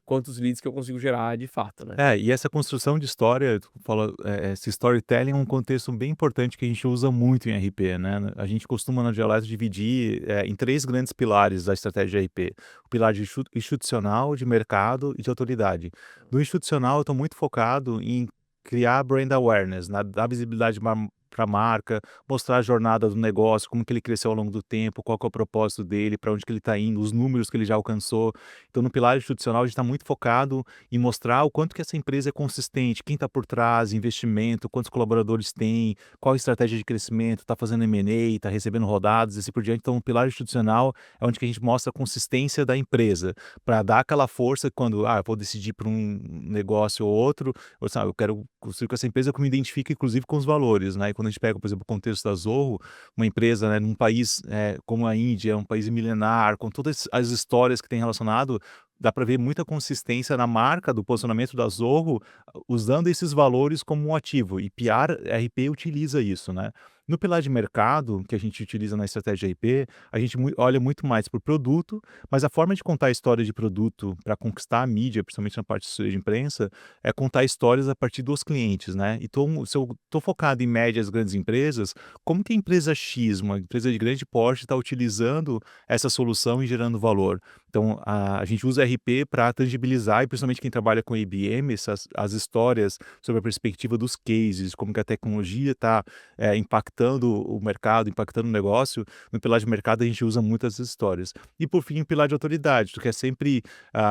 quantos leads que eu consigo gerar de fato", né. E essa construção de história, tu fala, esse storytelling é um contexto bem importante que a gente usa muito em RP, né. A gente costuma na Geolight dividir, em 3 grandes pilares da estratégia de RP: o pilar de institucional, de mercado e de autoridade. No institucional, eu estou muito focado em criar brand awareness, né, dar visibilidade para a marca, mostrar a jornada do negócio, como que ele cresceu ao longo do tempo, qual que é o propósito dele, para onde que ele está indo, os números que ele já alcançou. Então, no pilar institucional, a gente está muito focado em mostrar o quanto que essa empresa é consistente, quem está por trás, investimento, quantos colaboradores tem, qual a estratégia de crescimento, está fazendo M&A, está recebendo rodadas, e assim por diante. Então, o pilar institucional é onde que a gente mostra a consistência da empresa, para dar aquela força quando, eu vou decidir por um negócio ou outro, eu quero construir com essa empresa que eu me identifique, inclusive, com os valores, né? E quando a gente pega, por exemplo, o contexto da Zorro, uma empresa, né, num país como a Índia, um país milenar, com todas as histórias que tem relacionado, dá para ver muita consistência na marca, do posicionamento da Zorro, usando esses valores como um ativo. E Piar RP utiliza isso, né? No pilar de mercado, que a gente utiliza na estratégia RP, a gente olha muito mais para o produto, mas a forma de contar a história de produto para conquistar a mídia, principalmente na parte de assessoria de imprensa, é contar histórias a partir dos clientes, né? Então, se eu estou focado em médias grandes empresas, como que a empresa X, uma empresa de grande porte, está utilizando essa solução e gerando valor? Então, a gente usa RP para tangibilizar, e principalmente quem trabalha com IBM, as histórias sobre a perspectiva dos cases, como que a tecnologia está impactando o mercado, impactando o negócio. No pilar de mercado, a gente usa muitas histórias. E, por fim, o pilar de autoridade, porque é sempre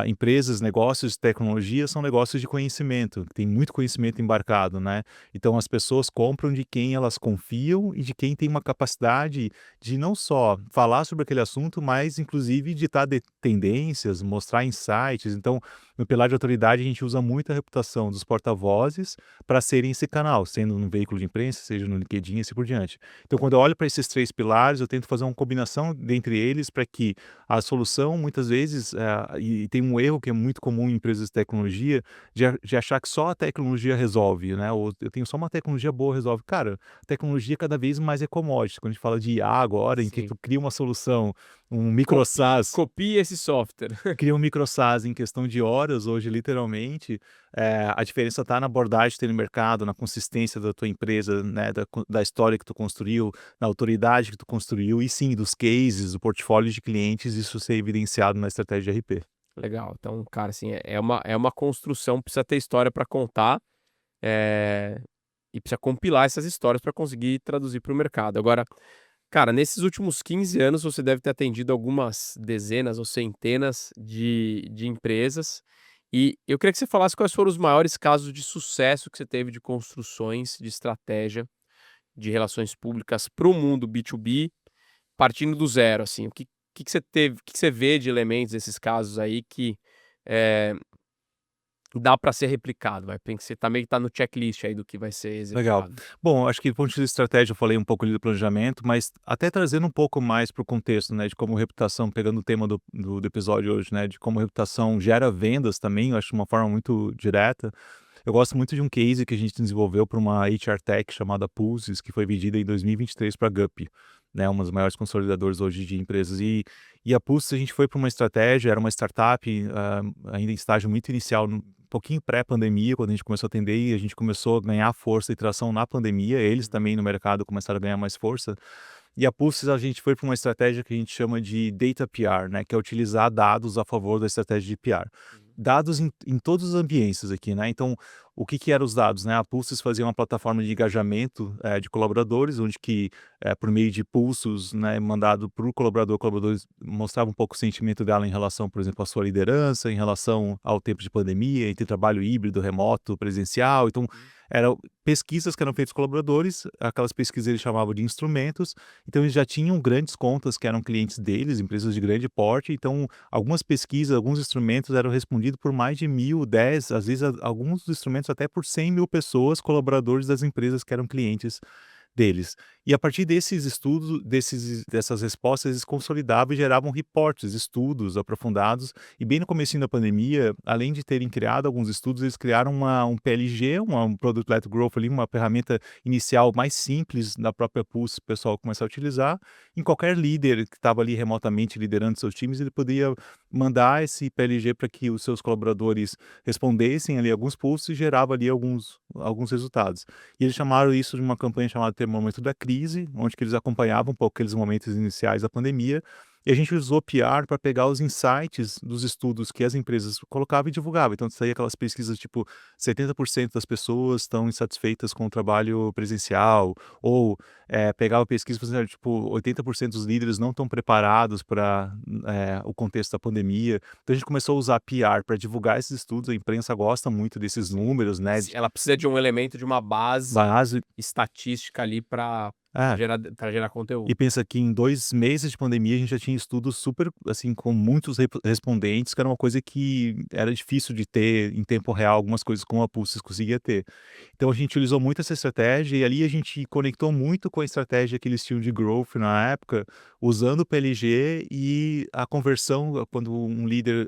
empresas, negócios, tecnologia são negócios de conhecimento, tem muito conhecimento embarcado, né? Então, as pessoas compram de quem elas confiam e de quem tem uma capacidade de não só falar sobre aquele assunto, mas, inclusive, ditar tendências, mostrar insights. Então, no pilar de autoridade, a gente usa muito a reputação dos porta-vozes para serem esse canal, sendo no veículo de imprensa, seja no LinkedIn e assim por diante. Então, quando eu olho para esses 3 pilares, eu tento fazer uma combinação dentre eles para que a solução, muitas vezes, e tem um erro que é muito comum em empresas de tecnologia, de achar que só a tecnologia resolve, né? Ou eu tenho só uma tecnologia boa resolve. Cara, a tecnologia cada vez mais é commodity. Quando a gente fala de IA agora, em que Sim. tu cria uma solução, um micro SaaS, Copie esse software. cria um micro SaaS em questão de horas hoje, literalmente, a diferença está na abordagem que tem no mercado, na consistência da tua empresa, né, da história que tu construiu, na autoridade que tu construiu e sim, dos cases, do portfólio de clientes, isso ser evidenciado na estratégia de RP. Legal. Então, cara, assim, é uma construção, precisa ter história para contar, e precisa compilar essas histórias para conseguir traduzir para o mercado. Agora, cara, nesses últimos 15 anos você deve ter atendido algumas dezenas ou centenas de empresas, E eu queria que você falasse quais foram os maiores casos de sucesso que você teve de construções de estratégia de relações públicas para o mundo B2B, partindo do zero, assim. O que você teve, o que você vê de elementos desses casos aí que eh, dá para ser replicado? Vai, tem que ser, tá meio que tá no checklist aí do que vai ser Legal. executado. Bom, acho que do ponto de vista de estratégia eu falei um pouco ali do planejamento, mas até trazendo um pouco mais para o contexto, né, de como reputação, pegando o tema do episódio hoje, né, de como reputação gera vendas também, eu acho de uma forma muito direta. Eu gosto muito de um case que a gente desenvolveu para uma HR Tech chamada Pulses, que foi vendida em 2023 para a Gup, né, uma das maiores consolidadoras hoje de empresas. E a Pulses a gente foi para uma estratégia, era uma startup ainda em estágio muito inicial, um pouquinho pré-pandemia, quando a gente começou a atender e a gente começou a ganhar força e tração na pandemia, eles também no mercado começaram a ganhar mais força. E a Pulses a gente foi para uma estratégia que a gente chama de Data PR, né, que é utilizar dados a favor da estratégia de PR. Dados em todos os ambientes aqui, né? Então, o que eram os dados, né? A Pulses fazia uma plataforma de engajamento de colaboradores, onde que, por meio de pulsos, né, mandado para o colaborador, colaboradores mostravam um pouco o sentimento dela em relação, por exemplo, à sua liderança, em relação ao tempo de pandemia, entre trabalho híbrido, remoto, presencial. Então, eram pesquisas que eram feitas com colaboradores, aquelas pesquisas eles chamavam de instrumentos, então eles já tinham grandes contas que eram clientes deles, empresas de grande porte, então algumas pesquisas, alguns instrumentos eram respondidos por mais de 1.000, 10, às vezes alguns instrumentos até por 100.000 pessoas, colaboradores das empresas que eram clientes deles. E a partir desses estudos, dessas respostas, eles consolidavam e geravam reportes, estudos aprofundados. E bem no comecinho da pandemia, além de terem criado alguns estudos, eles criaram um PLG, um Product Led Growth ali, uma ferramenta inicial mais simples da própria Pulse, o pessoal começar a utilizar. Em qualquer líder que estava ali remotamente liderando seus times, ele podia mandar esse PLG para que os seus colaboradores respondessem ali alguns pulsos e gerava ali alguns resultados. E eles chamaram isso de uma campanha chamada Termômetro da Crise, onde que eles acompanhavam um pouco aqueles momentos iniciais da pandemia, e a gente usou PR para pegar os insights dos estudos que as empresas colocavam e divulgavam. Então, saía aquelas pesquisas tipo 70% das pessoas estão insatisfeitas com o trabalho presencial, ou pegava pesquisa e fazia tipo 80% dos líderes não estão preparados para o contexto da pandemia. Então, a gente começou a usar PR para divulgar esses estudos. A imprensa gosta muito desses números, né? Ela precisa de um elemento, de uma base Base. estatística estatística ali para É, gerar E conteúdo. pensa que em 2 meses de pandemia a gente já tinha estudos super, assim, com muitos respondentes, que era uma coisa que era difícil de ter em tempo real, algumas coisas como a Pulse conseguia ter. Então a gente utilizou muito essa estratégia e ali a gente conectou muito com a estratégia que eles tinham de growth na época, usando o PLG e a conversão, quando um líder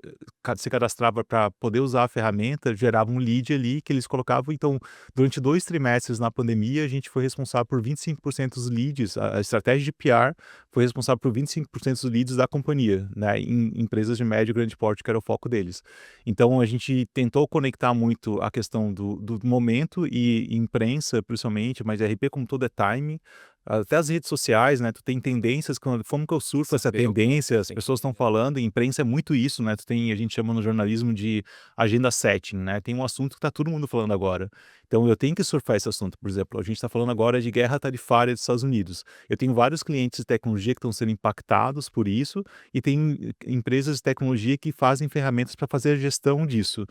se cadastrava para poder usar a ferramenta, gerava um lead ali que eles colocavam. Então, durante 2 trimestres na pandemia, a gente foi responsável por 25% dos leads, a estratégia de PR foi responsável por 25% dos leads da companhia, né, em empresas de médio e grande porte, que era o foco deles. Então, a gente tentou conectar muito a questão do momento e imprensa, principalmente, mas RP como todo é timing, até as redes sociais, né, tu tem tendências, como que eu surfo essa Saber o tendência, as tem pessoas estão falando, e imprensa é muito isso, né, tu tem, a gente chama no jornalismo de agenda setting, né, tem um assunto que tá todo mundo falando agora. Então eu tenho que surfar esse assunto, por exemplo, a gente está falando agora de guerra tarifária dos Estados Unidos. Eu tenho vários clientes de tecnologia que estão sendo impactados por isso e tem empresas de tecnologia que fazem ferramentas para fazer a gestão disso,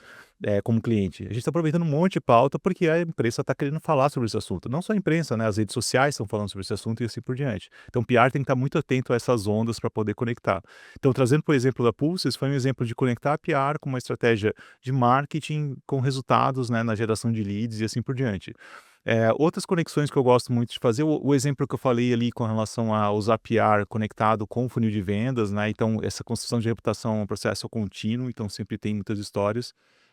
como cliente. A gente está aproveitando um monte de pauta porque a imprensa está querendo falar sobre esse assunto. Não só a imprensa, né? As redes sociais estão falando sobre esse assunto e assim por diante. Então, o PR tem que estar muito atento a essas ondas para poder conectar. Então, trazendo por exemplo da Pulses, foi um exemplo de conectar a PR com uma estratégia de marketing com resultados, né, na geração de leads e assim por diante. Outras conexões que eu gosto muito de fazer, o exemplo que eu falei ali com relação a usar PR conectado com o funil de vendas, né? Então, essa construção de reputação é um processo contínuo, então sempre tem muitas histórias.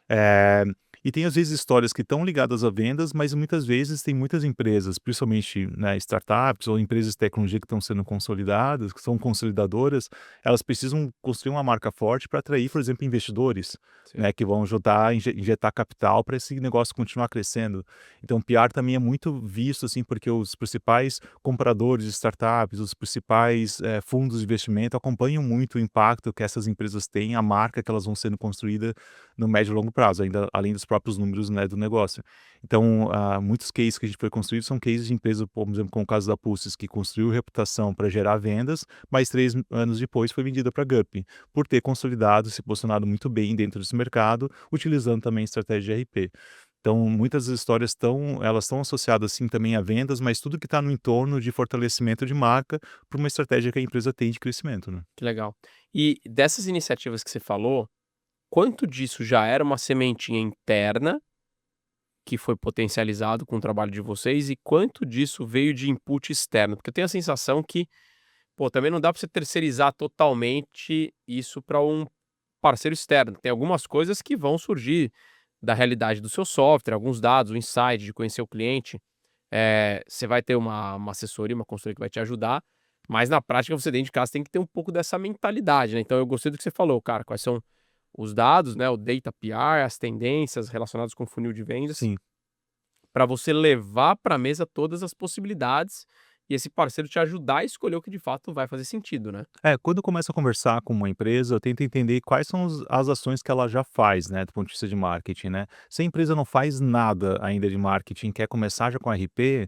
Eh, e tem às vezes histórias que estão ligadas a vendas, mas muitas vezes tem muitas empresas, principalmente, né, startups ou empresas de tecnologia que estão sendo consolidadas, que são consolidadoras, elas precisam construir uma marca forte para atrair, por exemplo, investidores, Sim. né, que vão ajudar a injetar capital para esse negócio continuar crescendo. Então, PR também é muito visto, assim, porque os principais compradores de startups, os principais fundos de investimento acompanham muito o impacto que essas empresas têm, a marca que elas vão sendo construídas no médio e longo prazo, ainda além dos próprios próprios números, né, do negócio. Então, muitos cases que a gente foi construir são cases de empresas, por exemplo, como o caso da Pulses, que construiu reputação para gerar vendas, mas 3 anos depois foi vendida para a Gup, por ter consolidado, se posicionado muito bem dentro desse mercado, utilizando também estratégia de RP. Então, muitas histórias elas estão associadas sim também a vendas, mas tudo que está no entorno de fortalecimento de marca para uma estratégia que a empresa tem de crescimento, né? Que legal. E dessas iniciativas que você falou, quanto disso já era uma sementinha interna que foi potencializado com o trabalho de vocês e quanto disso veio de input externo? Porque eu tenho a sensação que, pô, também não dá para você terceirizar totalmente isso para um parceiro externo. Tem algumas coisas que vão surgir da realidade do seu software, alguns dados, o insight de conhecer o cliente. Você vai ter uma assessoria, uma consultoria que vai te ajudar, mas na prática você dentro de casa tem que ter um pouco dessa mentalidade, né? Então eu gostei do que você falou, cara, quais são os dados, né, o data PR, as tendências relacionadas com o funil de vendas, Sim. para você levar para a mesa todas as possibilidades e esse parceiro te ajudar a escolher o que de fato vai fazer sentido, né? Quando eu começo a conversar com uma empresa, eu tento entender quais são as ações que ela já faz, né, do ponto de vista de marketing, né. Se a empresa não faz nada ainda de marketing, quer começar já com RP,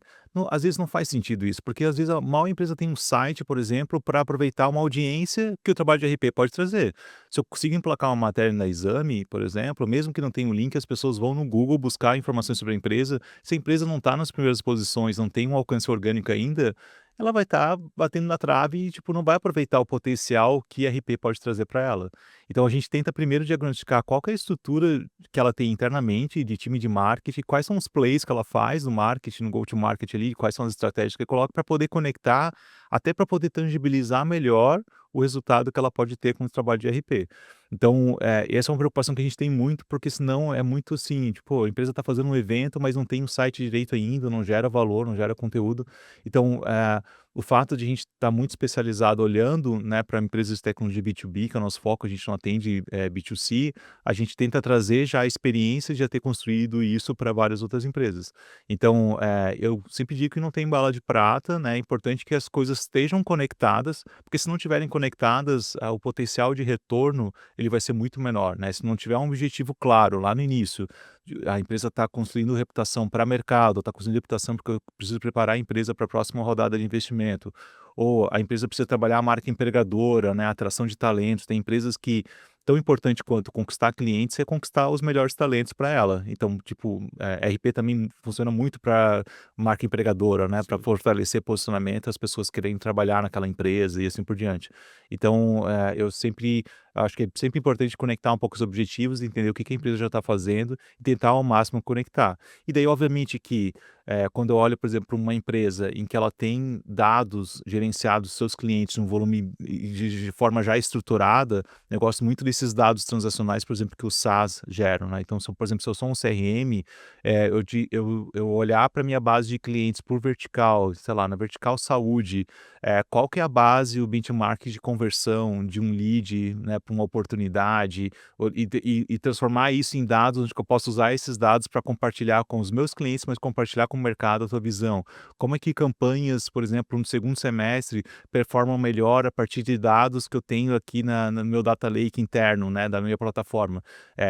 às vezes não faz sentido isso, porque às vezes a empresa tem um site, por exemplo, para aproveitar uma audiência que o trabalho de RP pode trazer. Se eu consigo emplacar uma matéria na Exame, por exemplo, mesmo que não tenha um link, as pessoas vão no Google buscar informações sobre a empresa. Se a empresa não está nas primeiras posições, não tem um alcance orgânico ainda, ela vai estar batendo na trave e, tipo, não vai aproveitar o potencial que RP pode trazer para ela. Então a gente tenta primeiro diagnosticar qual que é a estrutura que ela tem internamente de time de marketing, quais são os plays que ela faz no marketing, no go-to-market ali, quais são as estratégias que coloca para poder conectar, até para poder tangibilizar melhor o resultado que ela pode ter com o trabalho de RP. Então, essa é uma preocupação que a gente tem muito, porque senão é muito assim, tipo, a empresa está fazendo um evento, mas não tem um site direito ainda, não gera valor, não gera conteúdo. Então, o fato de a gente estar muito especializado olhando, né, para empresas de tecnologia B2B, que é o nosso foco, a gente não atende B2C, a gente tenta trazer já a experiência de já ter construído isso para várias outras empresas. Então, eu sempre digo que não tem bala de prata, né? É importante que as coisas estejam conectadas, porque se não estiverem conectadas, o potencial de retorno ele vai ser muito menor, né? Se não tiver um objetivo claro lá no início, a empresa está construindo reputação para mercado, está construindo reputação porque eu preciso preparar a empresa para a próxima rodada de investimento, ou a empresa precisa trabalhar a marca empregadora, né? A atração de talentos. Tem empresas que tão importante quanto conquistar clientes é conquistar os melhores talentos para ela. Então, tipo, RP também funciona muito para marca empregadora, né? Para fortalecer posicionamento, as pessoas querem trabalhar naquela empresa e assim por diante. Então, eu sempre acho que é sempre importante conectar um pouco os objetivos, entender o que a empresa já está fazendo e tentar ao máximo conectar. E daí, obviamente, que quando eu olho, por exemplo, para uma empresa em que ela tem dados gerenciados dos seus clientes num volume de forma já estruturada, eu gosto muito desses dados transacionais, por exemplo, que os SaaS geram, né? Então, por exemplo, se eu sou um CRM, eu olhar para a minha base de clientes por vertical, sei lá, na vertical saúde, qual que é a base, o benchmark de conversão de um lead, né, para uma oportunidade, e transformar isso em dados, onde eu posso usar esses dados para compartilhar com os meus clientes, mas compartilhar com o mercado a tua visão. Como é que campanhas, por exemplo, no segundo semestre, performam melhor a partir de dados que eu tenho aqui no meu data lake interno, né, da minha plataforma.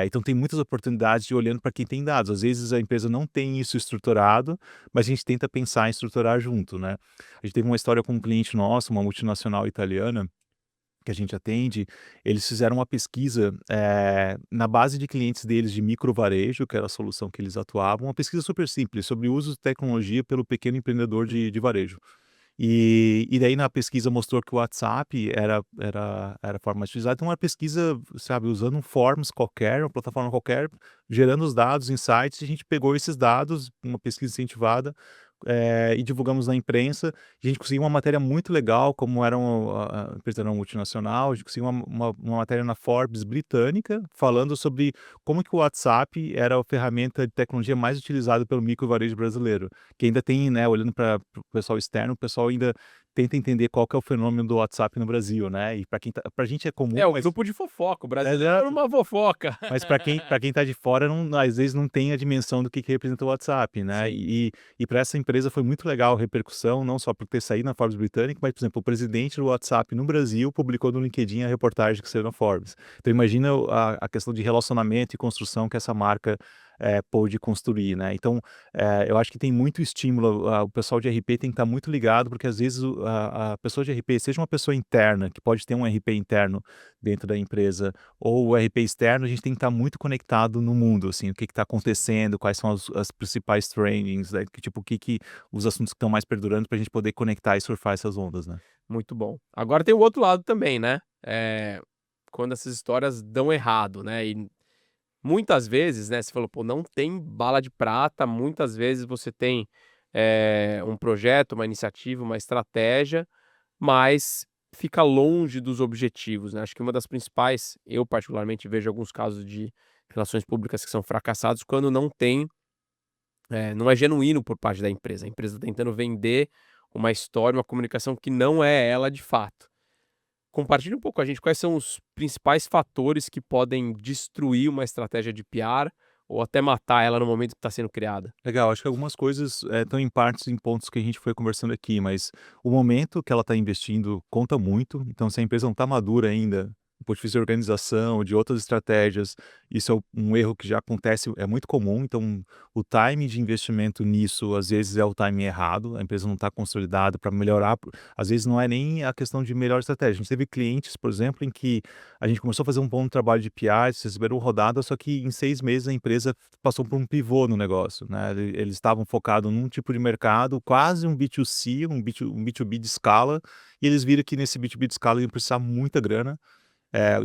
Então tem muitas oportunidades de olhando para quem tem dados. Às vezes a empresa não tem isso estruturado, mas a gente tenta pensar em estruturar junto, né? A gente teve uma história com um cliente nosso, uma multinacional italiana, que a gente atende, eles fizeram uma pesquisa na base de clientes deles de micro varejo, que era a solução que eles atuavam, uma pesquisa super simples sobre o uso de tecnologia pelo pequeno empreendedor de varejo. E daí na pesquisa mostrou que o WhatsApp era a forma mais utilizada. Então uma pesquisa, sabe, usando um forms qualquer, uma plataforma qualquer, gerando os dados, insights, e a gente pegou esses dados, uma pesquisa incentivada, e divulgamos na imprensa. A gente conseguiu uma matéria muito legal, como a empresa era uma multinacional, a gente conseguiu uma matéria na Forbes britânica, falando sobre como que o WhatsApp era a ferramenta de tecnologia mais utilizada pelo micro varejo brasileiro, que ainda tem, né, olhando para o pessoal externo, o pessoal ainda tenta entender qual que é o fenômeno do WhatsApp no Brasil, né? E pra gente é comum, O mas grupo de fofoca, o Brasil é uma fofoca. mas para quem tá de fora, às vezes não tem a dimensão do que representa o WhatsApp, né? E para essa empresa foi muito legal a repercussão, não só por ter saído na Forbes britânica, mas, por exemplo, o presidente do WhatsApp no Brasil publicou no LinkedIn a reportagem que saiu na Forbes. Então imagina a questão de relacionamento e construção que essa marca pôde construir, né? Então, eu acho que tem muito estímulo, o pessoal de RP tem que estar muito ligado, porque às vezes a pessoa de RP, seja uma pessoa interna, que pode ter um RP interno dentro da empresa, ou o RP externo, a gente tem que estar muito conectado no mundo, assim, o que está acontecendo, quais são as principais trendings, né? Tipo, os assuntos que estão mais perdurando para a gente poder conectar e surfar essas ondas, né? Muito bom. Agora tem o outro lado também, né? Quando essas histórias dão errado, né? E muitas vezes, né, você falou, pô, não tem bala de prata, muitas vezes você tem um projeto, uma iniciativa, uma estratégia, mas fica longe dos objetivos, né? Acho que uma das principais, eu particularmente vejo alguns casos de relações públicas que são fracassados quando não tem, não é genuíno por parte da empresa. A empresa tá tentando vender uma história, uma comunicação que não é ela de fato. Compartilhe um pouco com a gente quais são os principais fatores que podem destruir uma estratégia de PR ou até matar ela no momento que está sendo criada. Legal, acho que algumas coisas estão em partes em pontos que a gente foi conversando aqui, mas o momento que ela está investindo conta muito. Então, se a empresa não está madura ainda, do ponto de vista de organização, de outras estratégias, isso é um erro que já acontece, é muito comum. Então, o time de investimento nisso, às vezes, é o time errado, a empresa não está consolidada para melhorar. Às vezes, não é nem a questão de melhor estratégia. A gente teve clientes, por exemplo, em que a gente começou a fazer um bom trabalho de PR, eles receberam rodada, só que em 6 meses a empresa passou por um pivô no negócio, né? Eles estavam focados num tipo de mercado, quase um B2C, um B2B de escala, e eles viram que nesse B2B de escala iam precisar muita grana,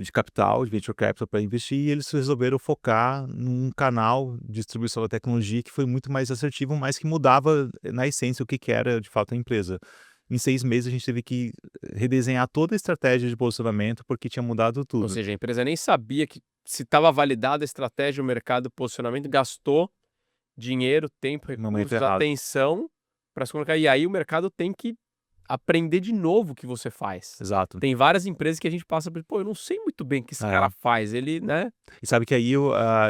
de capital, de venture capital para investir, e eles resolveram focar num canal de distribuição da tecnologia que foi muito mais assertivo, mas que mudava na essência o que era de fato a empresa. Em 6 meses a gente teve que redesenhar toda a estratégia de posicionamento porque tinha mudado Ou tudo. seja, a empresa nem sabia que se estava validada a estratégia, o mercado, o posicionamento, gastou dinheiro, tempo, No momento recursos, errado. atenção para se colocar. E aí o mercado tem que aprender de novo o que você faz. Exato. Tem várias empresas que a gente passa por, pô, eu não sei muito bem o que esse cara faz. Ele, né? E sabe que aí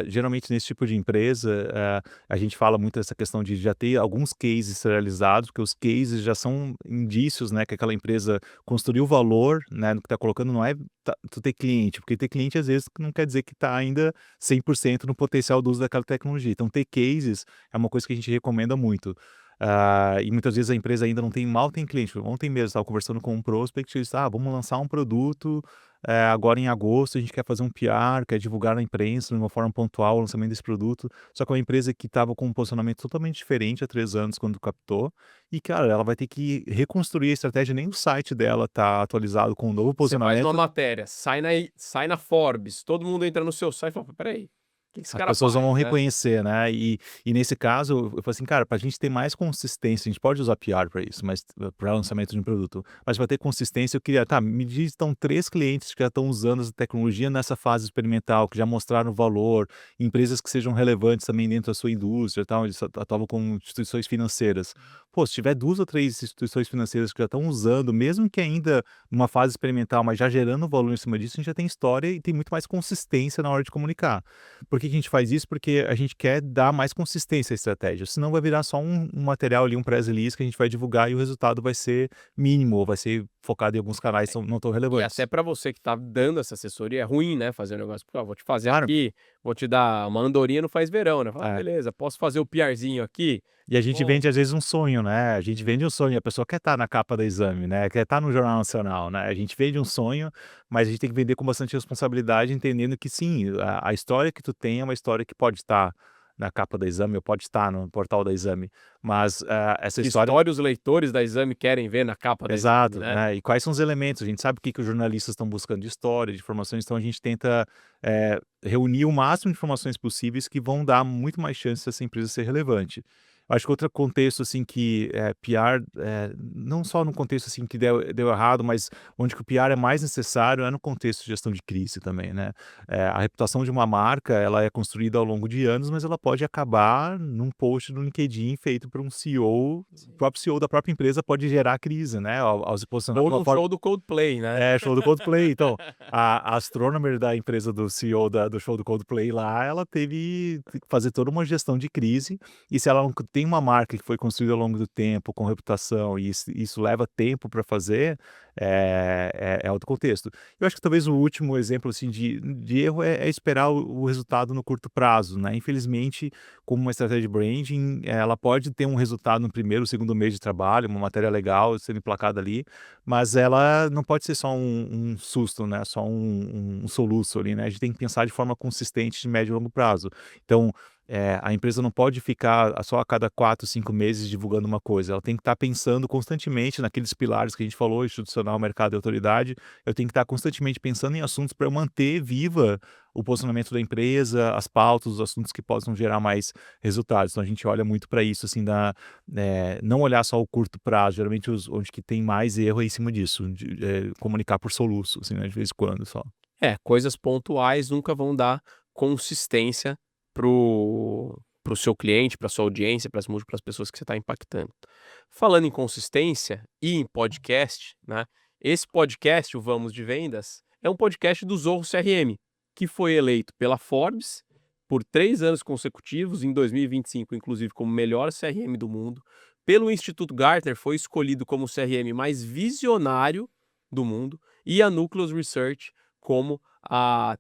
geralmente nesse tipo de empresa, a gente fala muito dessa questão de já ter alguns cases realizados, porque os cases já são indícios, né, que aquela empresa construiu valor, né, no que está colocando, não é tu ter cliente, porque ter cliente às vezes não quer dizer que está ainda 100% no potencial do uso daquela tecnologia. Então ter cases é uma coisa que a gente recomenda muito. E muitas vezes a empresa ainda não tem, mal tem cliente. Ontem mesmo estava conversando com um prospect e disse, vamos lançar um produto agora em agosto, a gente quer fazer um PR, quer divulgar na imprensa de uma forma pontual o lançamento desse produto. Só que é uma empresa que estava com um posicionamento totalmente diferente há 3 anos quando captou. E, cara, ela vai ter que reconstruir a estratégia, nem o site dela está atualizado com um novo Você faz posicionamento. uma matéria, sai na Forbes, todo mundo entra no seu site e fala, peraí, o que esse As cara pessoas faz, vão né? reconhecer, né? E nesse caso, eu falei assim, cara, para a gente ter mais consistência, a gente pode usar PR para isso, mas para lançamento de um produto, mas para ter consistência, eu queria, me diz, então 3 clientes que já estão usando essa tecnologia nessa fase experimental, que já mostraram valor, empresas que sejam relevantes também dentro da sua indústria, tal, eles atuavam com instituições financeiras. Pô, se tiver 2 ou 3 instituições financeiras que já estão usando, mesmo que ainda numa fase experimental, mas já gerando valor em cima disso, a gente já tem história e tem muito mais consistência na hora de comunicar. Por que a gente faz isso? Porque a gente quer dar mais consistência à estratégia, senão vai virar só um material ali, um press release que a gente vai divulgar e o resultado vai ser mínimo, ou vai ser focado em alguns canais que não tão E relevantes. até para você que tá dando essa assessoria, é ruim, né, fazer um negócio, pô, vou te fazer Claro. aqui, vou te dar uma andorinha, não faz verão, né? Fala, É. beleza, posso fazer o PRzinho aqui? E a gente Pô. vende às vezes um sonho, né? A gente vende um sonho, a pessoa quer estar na capa da Exame, né? Quer estar no Jornal Nacional, né? A gente vende um sonho, mas a gente tem que vender com bastante responsabilidade, entendendo que sim, a história que tu tem é uma história que pode estar na capa da Exame ou pode estar no portal da Exame, mas essa Que história... história os leitores da Exame querem ver na capa da Exato, Exame, né? né? E quais são os elementos? A gente sabe o que os jornalistas estão buscando de história, de informações, então a gente tenta reunir o máximo de informações possíveis que vão dar muito mais chance dessa empresa ser relevante. Acho que outro contexto, assim, que PR, não só no contexto, assim, que deu errado, mas onde que o PR é mais necessário é no contexto de gestão de crise também, né? A reputação de uma marca, ela é construída ao longo de anos, mas ela pode acabar num post no LinkedIn feito por um CEO, o próprio CEO da própria empresa pode gerar crise, né? Ao se posicionar Ou de uma no forma... show do Coldplay, né? Show do Coldplay. Então, a astronomer da empresa do CEO do show do Coldplay lá, ela teve que fazer toda uma gestão de crise, e se ela não tem uma marca que foi construída ao longo do tempo, com reputação, e isso leva tempo para fazer, é outro contexto. Eu acho que talvez o último exemplo assim, de erro é esperar o resultado no curto prazo, né? Infelizmente, como uma estratégia de branding, ela pode ter um resultado no primeiro, segundo mês de trabalho, uma matéria legal sendo emplacada ali, mas ela não pode ser só um susto, né? Só um soluço ali, né? A gente tem que pensar de forma consistente de médio e longo prazo. Então, a empresa não pode ficar só a cada 4, 5 meses divulgando uma coisa. Ela tem que estar pensando constantemente naqueles pilares que a gente falou, institucional, mercado e autoridade. Eu tenho que estar constantemente pensando em assuntos para eu manter viva o posicionamento da empresa, as pautas, os assuntos que possam gerar mais resultados. Então a gente olha muito para isso, assim, não olhar só o curto prazo. Geralmente onde que tem mais erro é em cima disso, comunicar por soluço, assim, né, de vez em quando só. Coisas pontuais nunca vão dar consistência pro seu cliente, para sua audiência, para as múltiplas pessoas que você está impactando. Falando em consistência e em podcast, né? Esse podcast, o Vamos de Vendas, é um podcast do Zorro CRM, que foi eleito pela Forbes por 3 anos consecutivos, em 2025, inclusive, como melhor CRM do mundo. Pelo Instituto Gartner, foi escolhido como o CRM mais visionário do mundo, e a Nucleus Research como a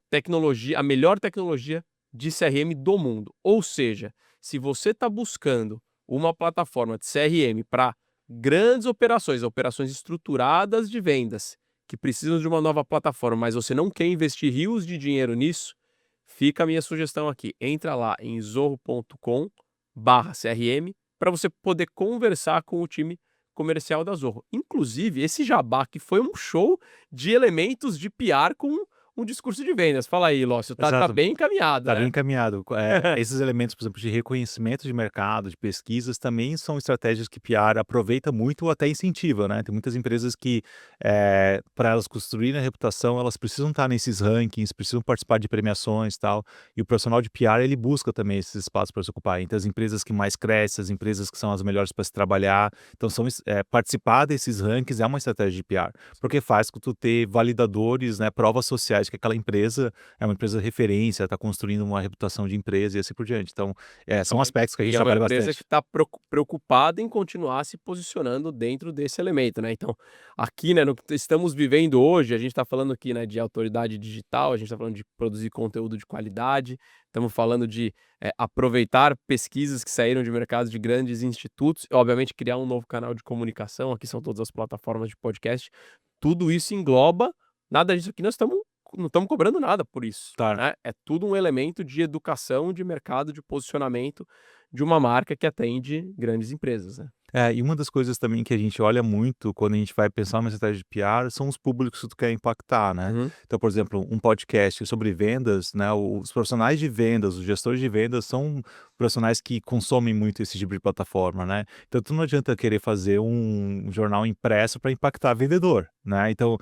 melhor tecnologia de CRM do mundo. Ou seja, se você está buscando uma plataforma de CRM para grandes operações estruturadas de vendas, que precisam de uma nova plataforma, mas você não quer investir rios de dinheiro nisso, fica a minha sugestão aqui. Entra lá em zorro.com/CRM para você poder conversar com o time comercial da Zorro. Inclusive, esse jabá que foi um show de elementos de PR com um discurso de vendas. Fala aí, Lócio, tá Exato. bem encaminhado, Tá né? bem encaminhado. Esses elementos, por exemplo, de reconhecimento de mercado, de pesquisas, também são estratégias que PR aproveita muito ou até incentiva, né? Tem muitas empresas que, para elas construírem a reputação, elas precisam estar nesses rankings, precisam participar de premiações e tal. E o profissional de PR, ele busca também esses espaços para se ocupar. Entre as empresas que mais crescem, as empresas que são as melhores para se trabalhar. Então, participar desses rankings é uma estratégia de PR, porque faz com tu ter validadores, né, provas sociais que aquela empresa é uma empresa de referência, está construindo uma reputação de empresa e assim por diante. Então, são aspectos que a gente trabalha bastante. É uma empresa que está preocupada em continuar se posicionando dentro desse elemento, né? Então, aqui, né, no que estamos vivendo hoje, a gente está falando aqui, né, de autoridade digital, a gente está falando de produzir conteúdo de qualidade, estamos falando de aproveitar pesquisas que saíram de mercados de grandes institutos, e, obviamente, criar um novo canal de comunicação. Aqui são todas as plataformas de podcast. Tudo isso engloba, nada disso aqui não estamos cobrando nada por isso, Tá. né? É tudo um elemento de educação, de mercado, de posicionamento de uma marca que atende grandes empresas, né? E uma das coisas também que a gente olha muito quando a gente vai pensar numa estratégia de PR são os públicos que tu quer impactar, né? Uhum. Então, por exemplo, um podcast sobre vendas, né? Os profissionais de vendas, os gestores de vendas são profissionais que consomem muito esse tipo de plataforma, né? Então, tu não adianta querer fazer um jornal impresso para impactar vendedor, né? Então,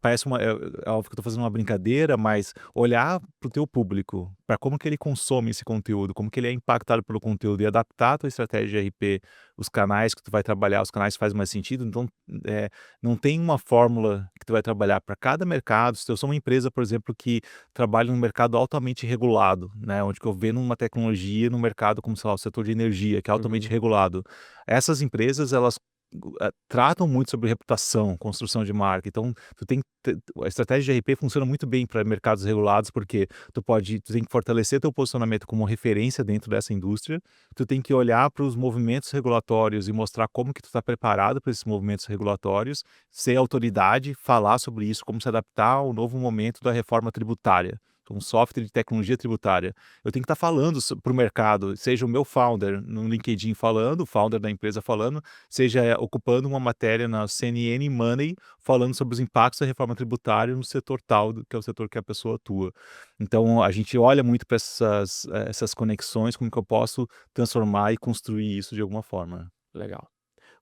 parece óbvio que eu tô fazendo uma brincadeira, mas olhar para o teu público, para como que ele consome esse conteúdo, como que ele é impactado pelo conteúdo e adaptar a tua estratégia de RP, os canais que tu vai trabalhar, os canais que faz mais sentido. Então, não tem uma fórmula que tu vai trabalhar para cada mercado. Se eu sou uma empresa, por exemplo, que trabalha num mercado altamente regulado, né, onde que eu vendo uma tecnologia no mercado como, sei lá, o setor de energia, que é altamente regulado. Essas empresas, elas tratam muito sobre reputação, construção de marca. Então, a estratégia de RP funciona muito bem para mercados regulados, porque tu tem que fortalecer teu posicionamento como referência dentro dessa indústria. Tu tem que olhar para os movimentos regulatórios e mostrar como que tu está preparado para esses movimentos regulatórios, ser autoridade, falar sobre isso, como se adaptar ao novo momento da reforma tributária. Um software de tecnologia tributária. Eu tenho que estar falando para o mercado, seja o meu founder no LinkedIn falando, o founder da empresa falando, seja ocupando uma matéria na CNN Money falando sobre os impactos da reforma tributária no setor tal, que é o setor que a pessoa atua. Então, a gente olha muito para essas conexões, como que eu posso transformar e construir isso de alguma forma. Legal.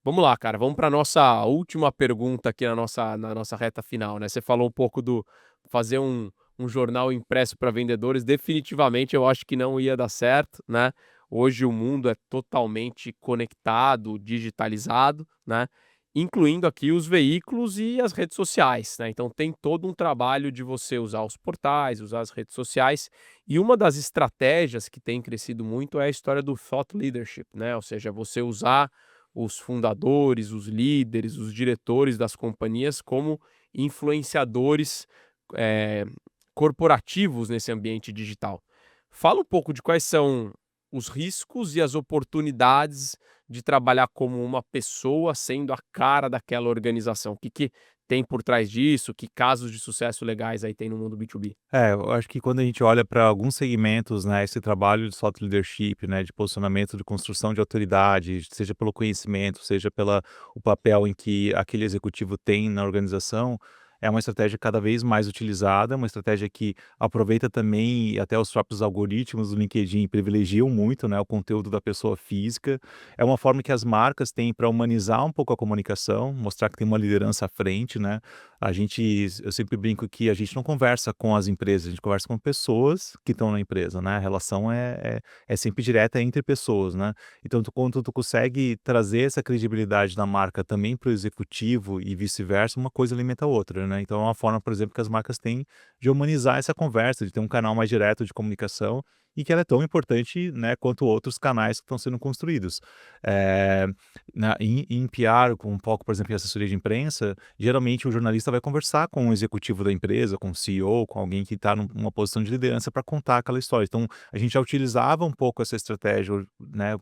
Vamos lá, cara. Vamos para a nossa última pergunta aqui na nossa reta final, né? Você falou um pouco do fazer um jornal impresso para vendedores. Definitivamente eu acho que não ia dar certo, né? Hoje o mundo é totalmente conectado, digitalizado, né? incluindo aqui os veículos e as redes sociais, né? Então tem todo um trabalho de você usar os portais, usar as redes sociais, e uma das estratégias que tem crescido muito é a história do thought leadership, né? Ou seja, você usar os fundadores, os líderes, os diretores das companhias como influenciadores eh, corporativos nesse ambiente digital. Fala um pouco de quais são os riscos e as oportunidades de trabalhar como uma pessoa sendo a cara daquela organização. O que que tem por trás disso? Que casos de sucesso legais aí tem no mundo B2B? Eu acho que quando a gente olha para alguns segmentos, né, esse trabalho de thought leadership, né, de posicionamento, de construção de autoridade, seja pelo conhecimento, seja pela o papel em que aquele executivo tem na organização, é uma estratégia cada vez mais utilizada, uma estratégia que aproveita também até os próprios algoritmos do LinkedIn privilegiam muito, né, o conteúdo da pessoa física. É uma forma que as marcas têm para humanizar um pouco a comunicação, mostrar que tem uma liderança à frente, né? Eu sempre brinco que a gente não conversa com as empresas, a gente conversa com pessoas que estão na empresa, né? A relação é sempre direta entre pessoas, né? Então, quando tu consegue trazer essa credibilidade da marca também para o executivo e vice-versa, uma coisa alimenta a outra, né? Então, é uma forma, por exemplo, que as marcas têm de humanizar essa conversa, de ter um canal mais direto de comunicação e que ela é tão importante, né, quanto outros canais que estão sendo construídos. Eh, em PR, com um foco, por exemplo, em assessoria de imprensa, geralmente o jornalista vai conversar com o executivo da empresa, com o CEO, com alguém que está numa posição de liderança para contar aquela história. Então, a gente já utilizava um pouco essa estratégia, né,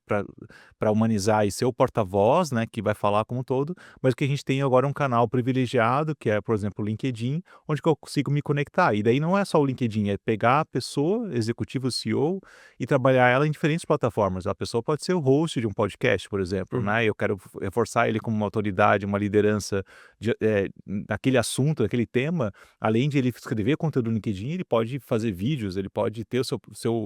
para humanizar e ser o porta-voz, né, que vai falar como um todo, mas o que a gente tem agora é um canal privilegiado, que é, por exemplo, o LinkedIn, onde que eu consigo me conectar. E daí não é só o LinkedIn, é pegar a pessoa, executivo, CEO, e trabalhar ela em diferentes plataformas. A pessoa pode ser o host de um podcast, por exemplo, né? Eu quero reforçar ele como uma autoridade, uma liderança naquele assunto, naquele tema. Além de ele escrever conteúdo no LinkedIn, ele pode fazer vídeos, ele pode ter o seu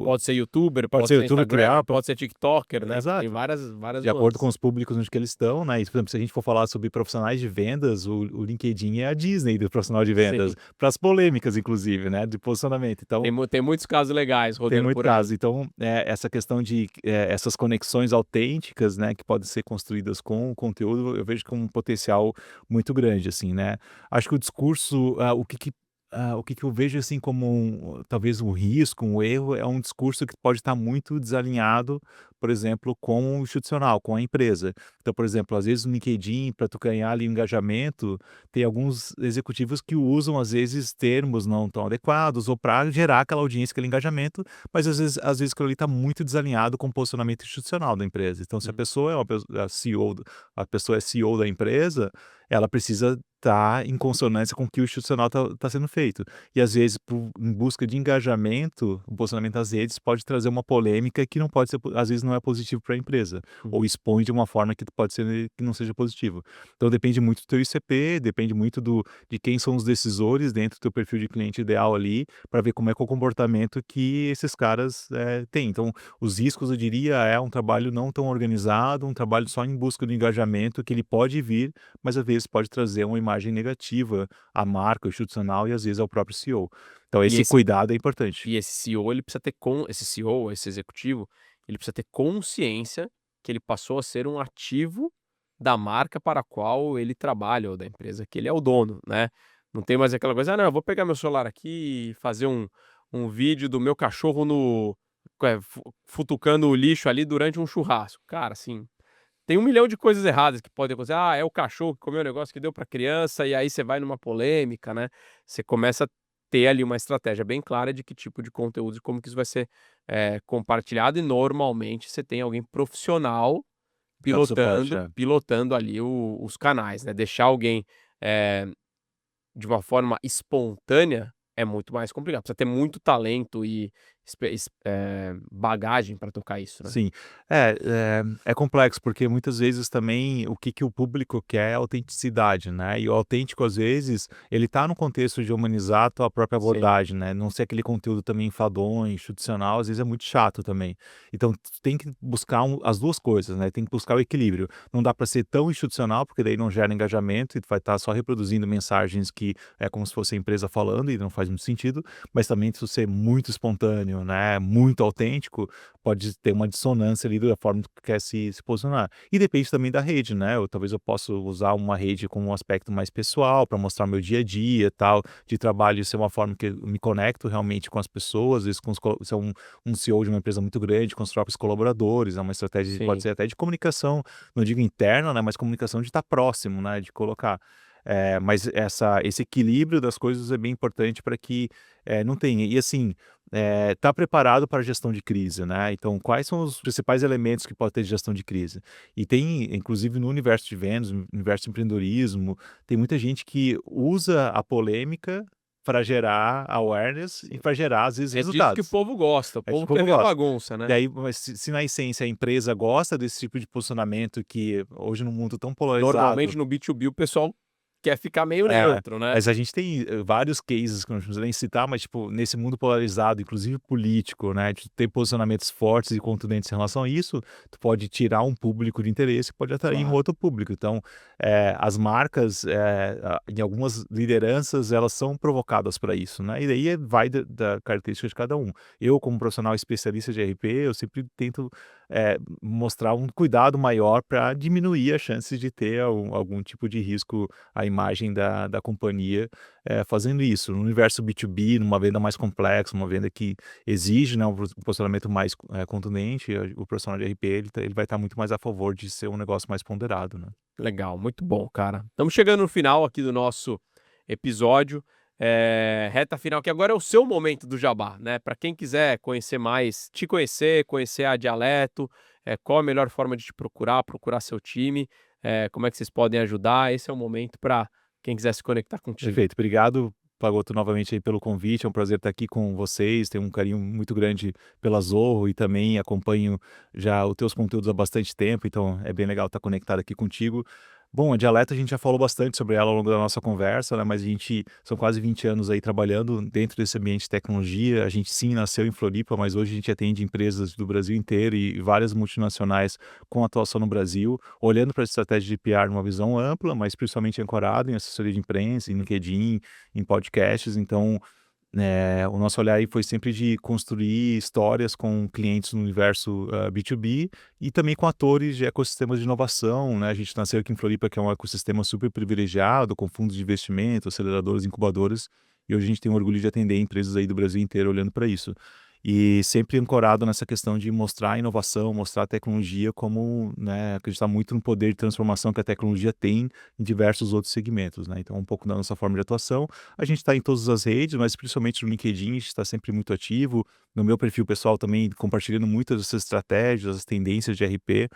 Pode ser youtuber, Pode ser youtuber, Instagram, criar, pode ser TikToker, né? Exato. Tem várias de acordo com nuances. os públicos onde que eles estão, né? E, por exemplo, se a gente for falar sobre profissionais de vendas, o LinkedIn é a Disney do profissional de vendas, para as polêmicas, inclusive, né? De posicionamento. Então, Tem muitos casos legais tem rodando muito por aí. caso. Então, essa questão de essas conexões autênticas, né, que podem ser construídas com o conteúdo, eu vejo com um potencial muito grande, assim, né? Acho que o discurso, o que eu vejo assim como talvez um risco, um erro, é um discurso que pode estar muito desalinhado, por exemplo, com o institucional, com a empresa. Então, por exemplo, às vezes no LinkedIn, para tu ganhar ali engajamento, tem alguns executivos que usam, às vezes, termos não tão adequados ou para gerar aquela audiência, aquele engajamento, mas às vezes aquilo ali está muito desalinhado com o posicionamento institucional da empresa. Então, se a pessoa é a pessoa é CEO da empresa, ela precisa estar em consonância com o que o institucional está sendo feito. E às vezes, em busca de engajamento, o posicionamento das redes pode trazer uma polêmica que não pode ser, às vezes não é positivo para a empresa, ou expõe de uma forma que pode ser que não seja positivo. Então depende muito do teu ICP, depende muito de quem são os decisores dentro do teu perfil de cliente ideal ali, para ver como é que é o comportamento que esses caras têm. Então, os riscos, eu diria, é um trabalho não tão organizado, um trabalho só em busca do engajamento, que ele pode vir, mas às vezes pode trazer uma imagem negativa à marca, ao institucional e às vezes ao próprio CEO. Então esse cuidado é importante. E esse CEO, ele precisa ter esse CEO, esse executivo, ele precisa ter consciência que ele passou a ser um ativo da marca para a qual ele trabalha ou da empresa que ele é o dono, né? Não tem mais aquela coisa: "Ah, não, eu vou pegar meu celular aqui e fazer um vídeo do meu cachorro no futucando o lixo ali durante um churrasco". Cara, assim, tem 1 milhão de coisas erradas que podem acontecer. Ah, é o cachorro que comeu o negócio que deu pra criança, e aí você vai numa polêmica, né. Você começa a ter ali uma estratégia bem clara de que tipo de conteúdo e como que isso vai ser, compartilhado, e normalmente você tem alguém profissional Dá o suporte, pilotando ali os canais, né. Deixar alguém, eh, de uma forma espontânea é muito mais complicado. Precisa ter muito talento e bagagem para tocar isso, né. Sim. É complexo, porque muitas vezes também o que o público quer é autenticidade, né, e o autêntico, às vezes, ele tá no contexto de humanizar a tua própria Sim. abordagem, né, não ser aquele conteúdo também enfadonho, institucional, às vezes é muito chato também. Então tu tem que buscar as 2 coisas, né, tem que buscar o equilíbrio. Não dá para ser tão institucional, porque daí não gera engajamento e tu vai estar só reproduzindo mensagens que é como se fosse a empresa falando e não faz muito sentido, mas também tu ser muito espontâneo, testemunho, né, muito autêntico, pode ter uma dissonância ali da forma que quer se posicionar. E depende também da rede, né? Talvez eu possa usar uma rede com um aspecto mais pessoal para mostrar meu dia a dia, tal, de trabalho, ser uma forma que eu me conecto realmente com as pessoas, às vezes se é um CEO de uma empresa muito grande, com os próprios colaboradores, é uma estratégia, pode Sim. ser até de comunicação, não digo interna, né, mas comunicação de estar próximo, né, de colocar. Mas esse equilíbrio das coisas é bem importante para que não tenha. E assim, tá preparado para a gestão de crise, né? Então, quais são os principais elementos que pode ter de gestão de crise? E tem, inclusive no universo de vendas, no universo de empreendedorismo, tem muita gente que usa a polêmica para gerar awareness e para gerar, às vezes, É disso que o resultados. povo gosta. O É isso povo que o quer povo ver a gosta. bagunça, né? Daí, mas se na essência a empresa gosta desse tipo de posicionamento que hoje num mundo tão polarizado. Normalmente no B2B o pessoal quer ficar meio É, neutro, né? mas a gente tem vários cases que não precisa nem citar, mas tipo, nesse mundo polarizado, inclusive político, né, de ter posicionamentos fortes e contundentes em relação a isso, tu pode tirar um público de interesse, pode atrair um Claro. outro público. Então, as marcas, em algumas lideranças, elas são provocadas para isso, né, e daí vai da característica de cada um. Eu, como profissional especialista de RP, eu sempre tento mostrar um cuidado maior para diminuir as chances de ter algum tipo de risco à imagem da companhia fazendo isso. No universo B2B, numa venda mais complexa, uma venda que exige, né, um posicionamento mais contundente, o profissional de RP ele vai estar muito mais a favor de ser um negócio mais ponderado, né? Legal, muito bom, cara. Estamos chegando no final aqui do nosso episódio. Reta final, que agora é o seu momento do jabá, né? Para quem quiser conhecer mais, te conhecer a Dialeto, qual a melhor forma de te procurar seu time, como é que vocês podem ajudar. Esse é o momento para quem quiser se conectar contigo. Perfeito. Obrigado, Pagotto, novamente aí pelo convite. É um prazer estar aqui com vocês. Tenho um carinho muito grande pela Zorro e também acompanho já os teus conteúdos há bastante tempo, então é bem legal estar conectado aqui contigo. Bom, a Dialeto a gente já falou bastante sobre ela ao longo da nossa conversa, né? Mas são quase 20 anos aí trabalhando dentro desse ambiente de tecnologia. A gente sim nasceu em Floripa, mas hoje a gente atende empresas do Brasil inteiro e várias multinacionais com atuação no Brasil, olhando para a estratégia de PR numa visão ampla, mas principalmente ancorado em assessoria de imprensa, em LinkedIn, em podcasts. Então, o nosso olhar aí foi sempre de construir histórias com clientes no universo B2B e também com atores de ecossistemas de inovação, né? A gente nasceu aqui em Floripa, que é um ecossistema super privilegiado, com fundos de investimento, aceleradoras, incubadoras, e hoje a gente tem o orgulho de atender empresas aí do Brasil inteiro olhando para isso. E sempre ancorado nessa questão de mostrar a inovação, mostrar a tecnologia como, né, acreditar muito no poder de transformação que a tecnologia tem em diversos outros segmentos, né? Então, um pouco da nossa forma de atuação. A gente está em todas as redes, mas principalmente no LinkedIn, a gente está sempre muito ativo. No meu perfil pessoal também, compartilhando muitas dessas estratégias, as tendências de RP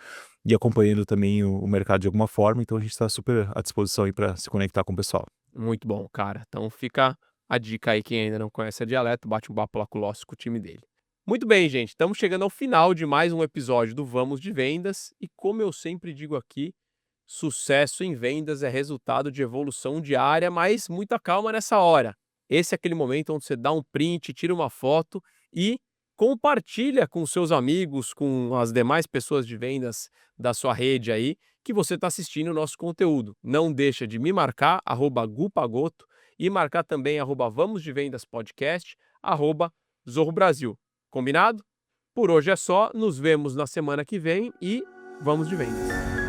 e acompanhando também o mercado de alguma forma. Então, a gente está super à disposição aí para se conectar com o pessoal. Muito bom, cara. Então fica a dica aí, quem ainda não conhece a Dialeto, bate um papo lá com o Lócio, com o time dele. Muito bem, gente. Estamos chegando ao final de mais um episódio do Vamos de Vendas. E como eu sempre digo aqui, sucesso em vendas é resultado de evolução diária, mas muita calma nessa hora. Esse é aquele momento onde você dá um print, tira uma foto e compartilha com seus amigos, com as demais pessoas de vendas da sua rede aí, que você está assistindo o nosso conteúdo. Não deixa de me marcar, @gupagotto, e marcar também @Vamos de Vendas Podcast, @Zorro Brasil. Combinado? Por hoje é só, nos vemos na semana que vem e vamos de vendas.